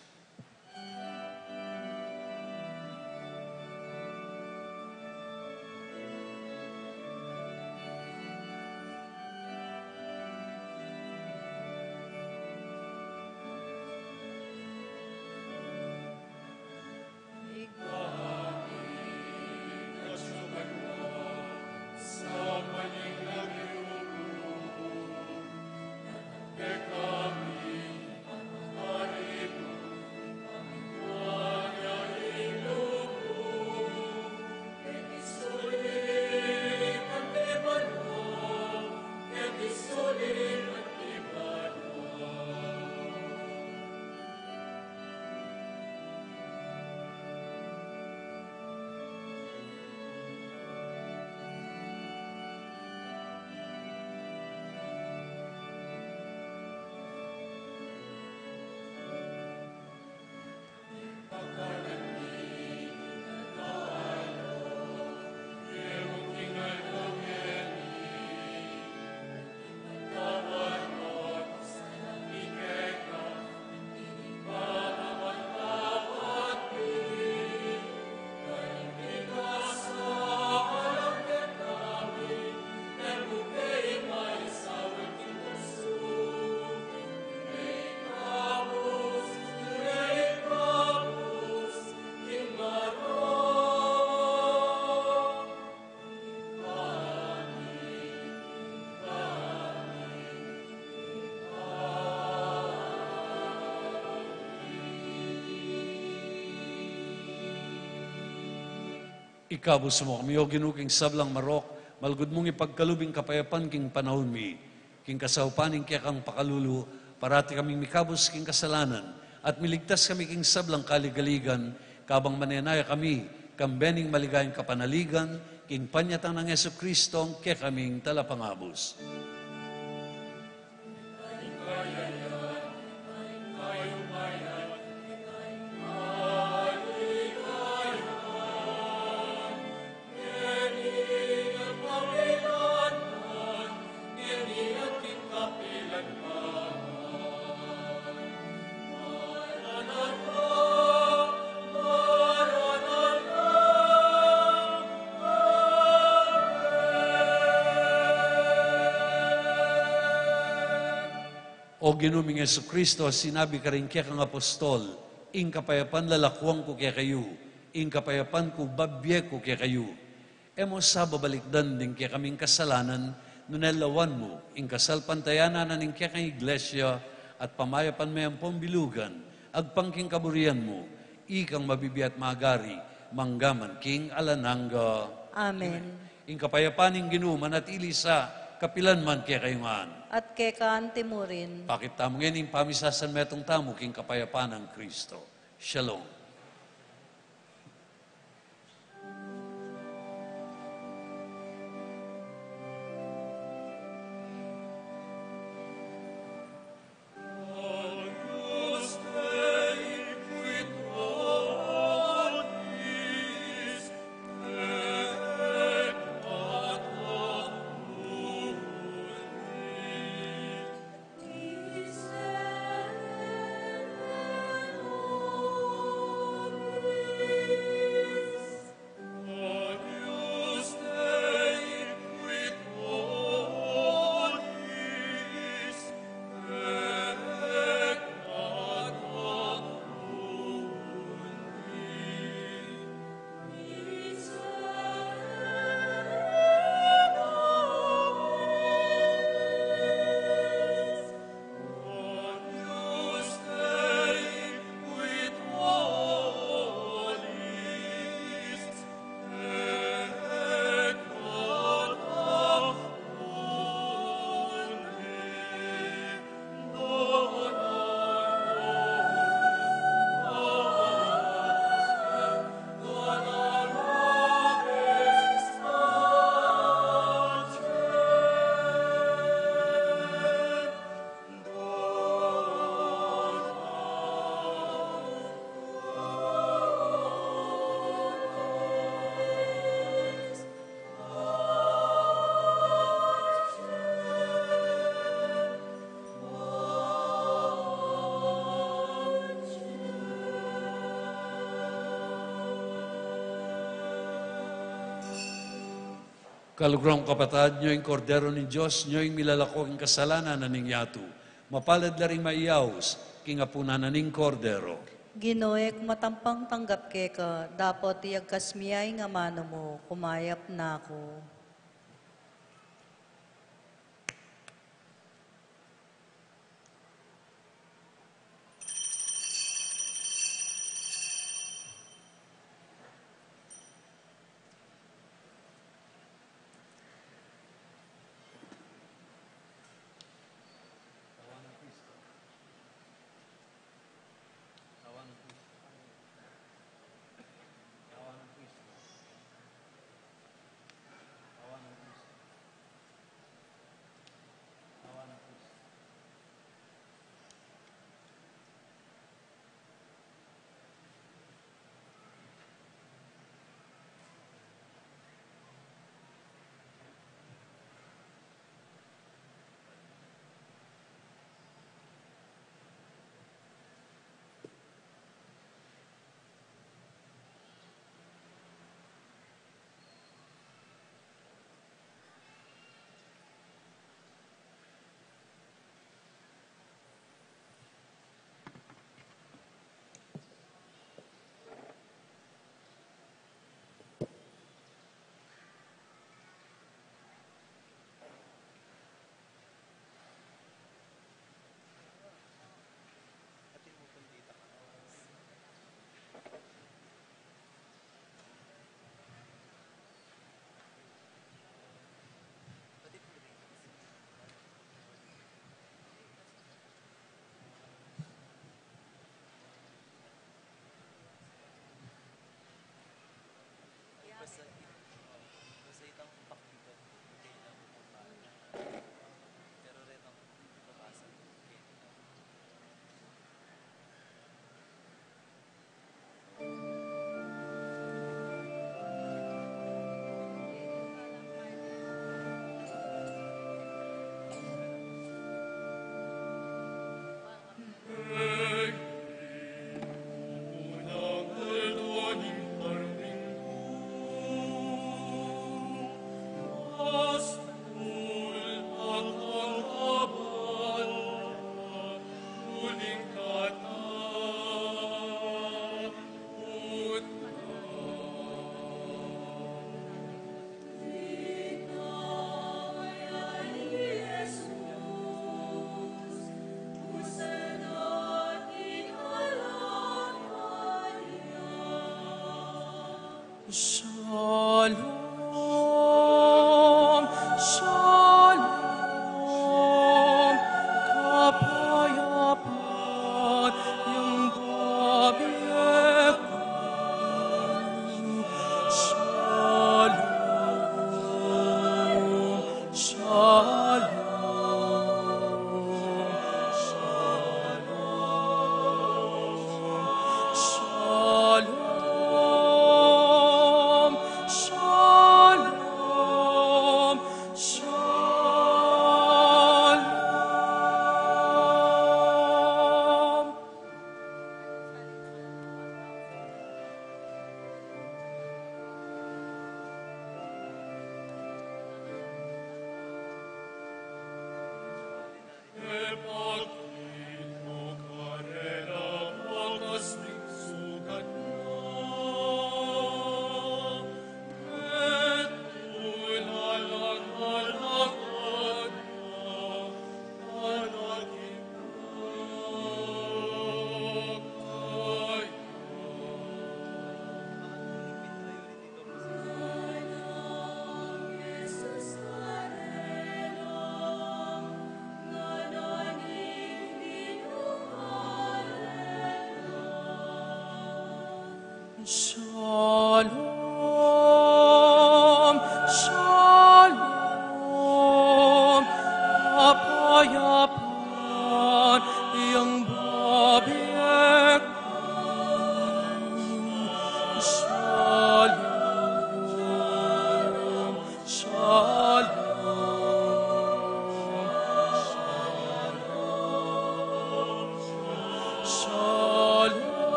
Ikabos mo kami, o ginuking sablang marok, malgod mong ipagkalubing kapayapan king panahon mi, king kasaupaning kaya kang pakalulu, parati kaming mikabos king kasalanan, at miligtas kami king sablang kaligaligan, kabang manenaya kami, kambening maligayang kapanaligan, king panyatang ng Yesu Kristo, kaya kaming talapangabos. O ginuming Yesu Kristo, sinabi ka rin kaya kang apostol, ing kapayapan lalakwang ko kaya kayo, ing kapayapan ko babye ko kaya kayo. Emo sa babalikdan din kaya kaming kasalanan, nunelawan mo, ing kasal pantayanan na ning kaya kang iglesia, at pamayapan may ang pambilugan, agpangking kaburian mo, ikang mabibiyat magari, manggaman king alananga. Amen. Ing kapayapaning ginuman at ilisa, kapilan man kaya kayo man. At kay kaan timurin, Bakit tamo ngayon yung pamisasan metong tamo king kapayapaan ng Kristo. Shalom. Kalugrang kapatad, nyo yung kordero ni Diyos, nyo yung milalako ang kasalanan na ningyatu. Mapalad la rin maiyaws, kingapunan na ning kordero. Ginoek matampang tanggap ke ka, dapat iyagkas miyay nga mano mo, kumayap na ako.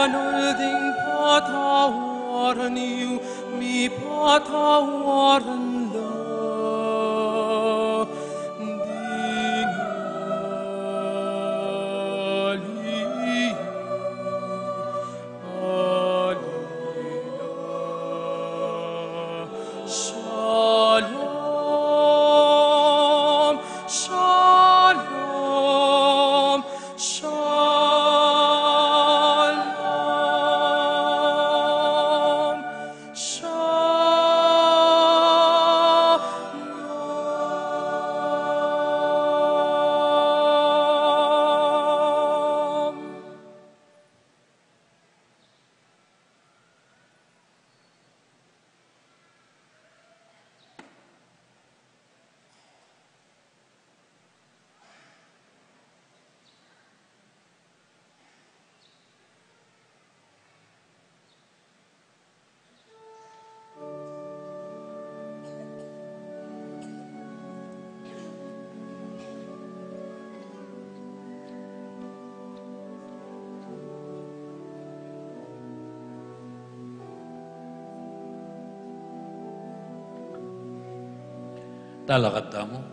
banal ding patawaran niyo, mi patawaran na. Ding Shalom, shalom, shalom, shalom. Talakad tamo.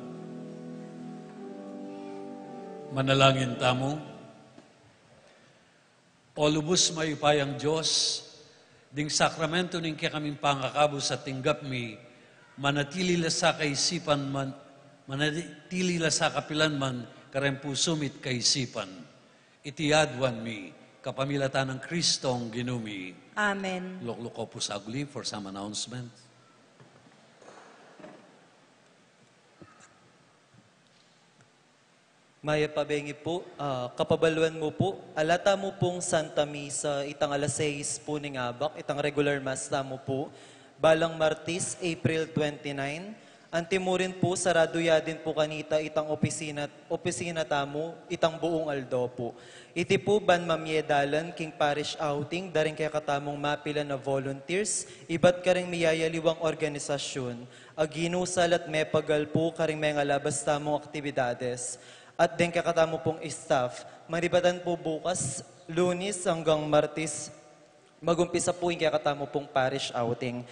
Manalangin tamo. O lubos maipayang Diyos, ding sakramento ning kaya kaming pangakabo sa tinggap mi, manatili la sa kaisipan man, manatili la sa kapilan man, karempusumit kaisipan. Itiadwan mi, kapamilatan ng Kristong ginumi. Amen. Lokloko po sa agli for some announcements. Maya pabengi po, kapabaluan mo po, alata mo pong Santa Misa, itang alas 6 po ning abak, itang regular mass mo po, balang Martis, April 29, antimurin po, sarado ya din po kanita, itang opisina tamo, itang buong aldo po. Iti po ban mamyedalan, king parish outing, daring kaya katamong mapila na volunteers, iba't karing miyayaliwang organisasyon, aginusal at mepagal po, karing mga labas tamong aktibidades. At din kakatamo pong staff, maribatan po bukas, Lunes hanggang Martes, magumpisa po yung kakatamo pong parish outing.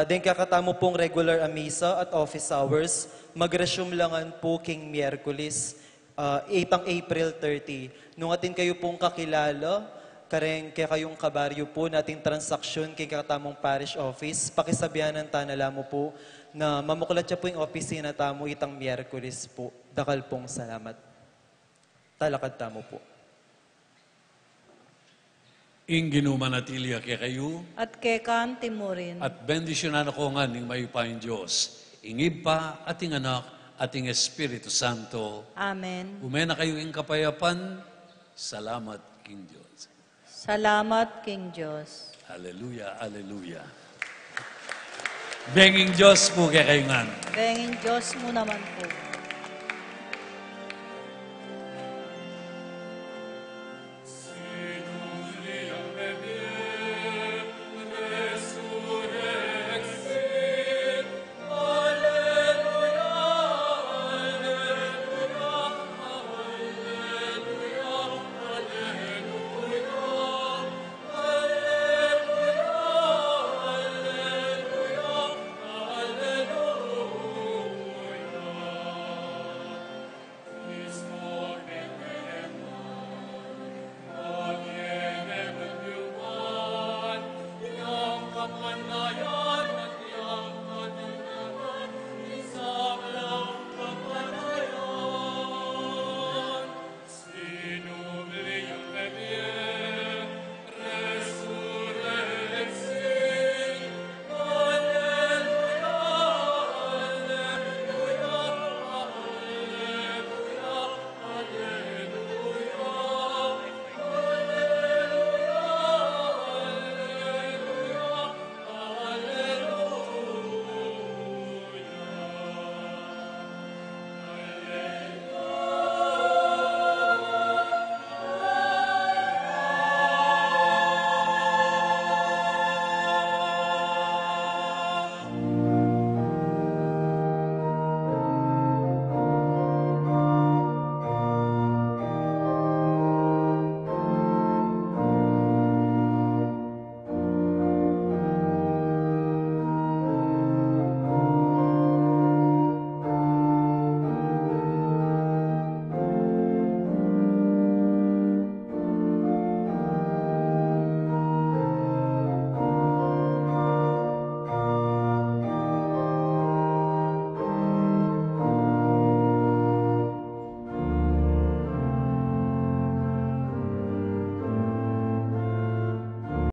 Din kakatamo pong regular misa at office hours, mag-resume langan po king Miyerkules, 8 April 30. Nung atin kayo pong kakilala, kareng kaya kayong kabaryo po nating transaksyon king kakatamong parish office, pakisabihanan tanala mo po na mamuklat siya po yung opisina tamo itang Miyerkules po. Dakal pong salamat. Talakad tamo po. Inginu manatilia kaya kayo, At kekan timurin. at bendisyonan ako nga ning mayupain Diyos. Ingib pa ating anak, ating Espiritu Santo. Amen. Umena kayo ing kapayapan. Salamat, King Diyos. Salamat, King Diyos. Hallelujah, hallelujah. Benging Diyos po kaya kayo nga. Bengin Diyos mo naman po.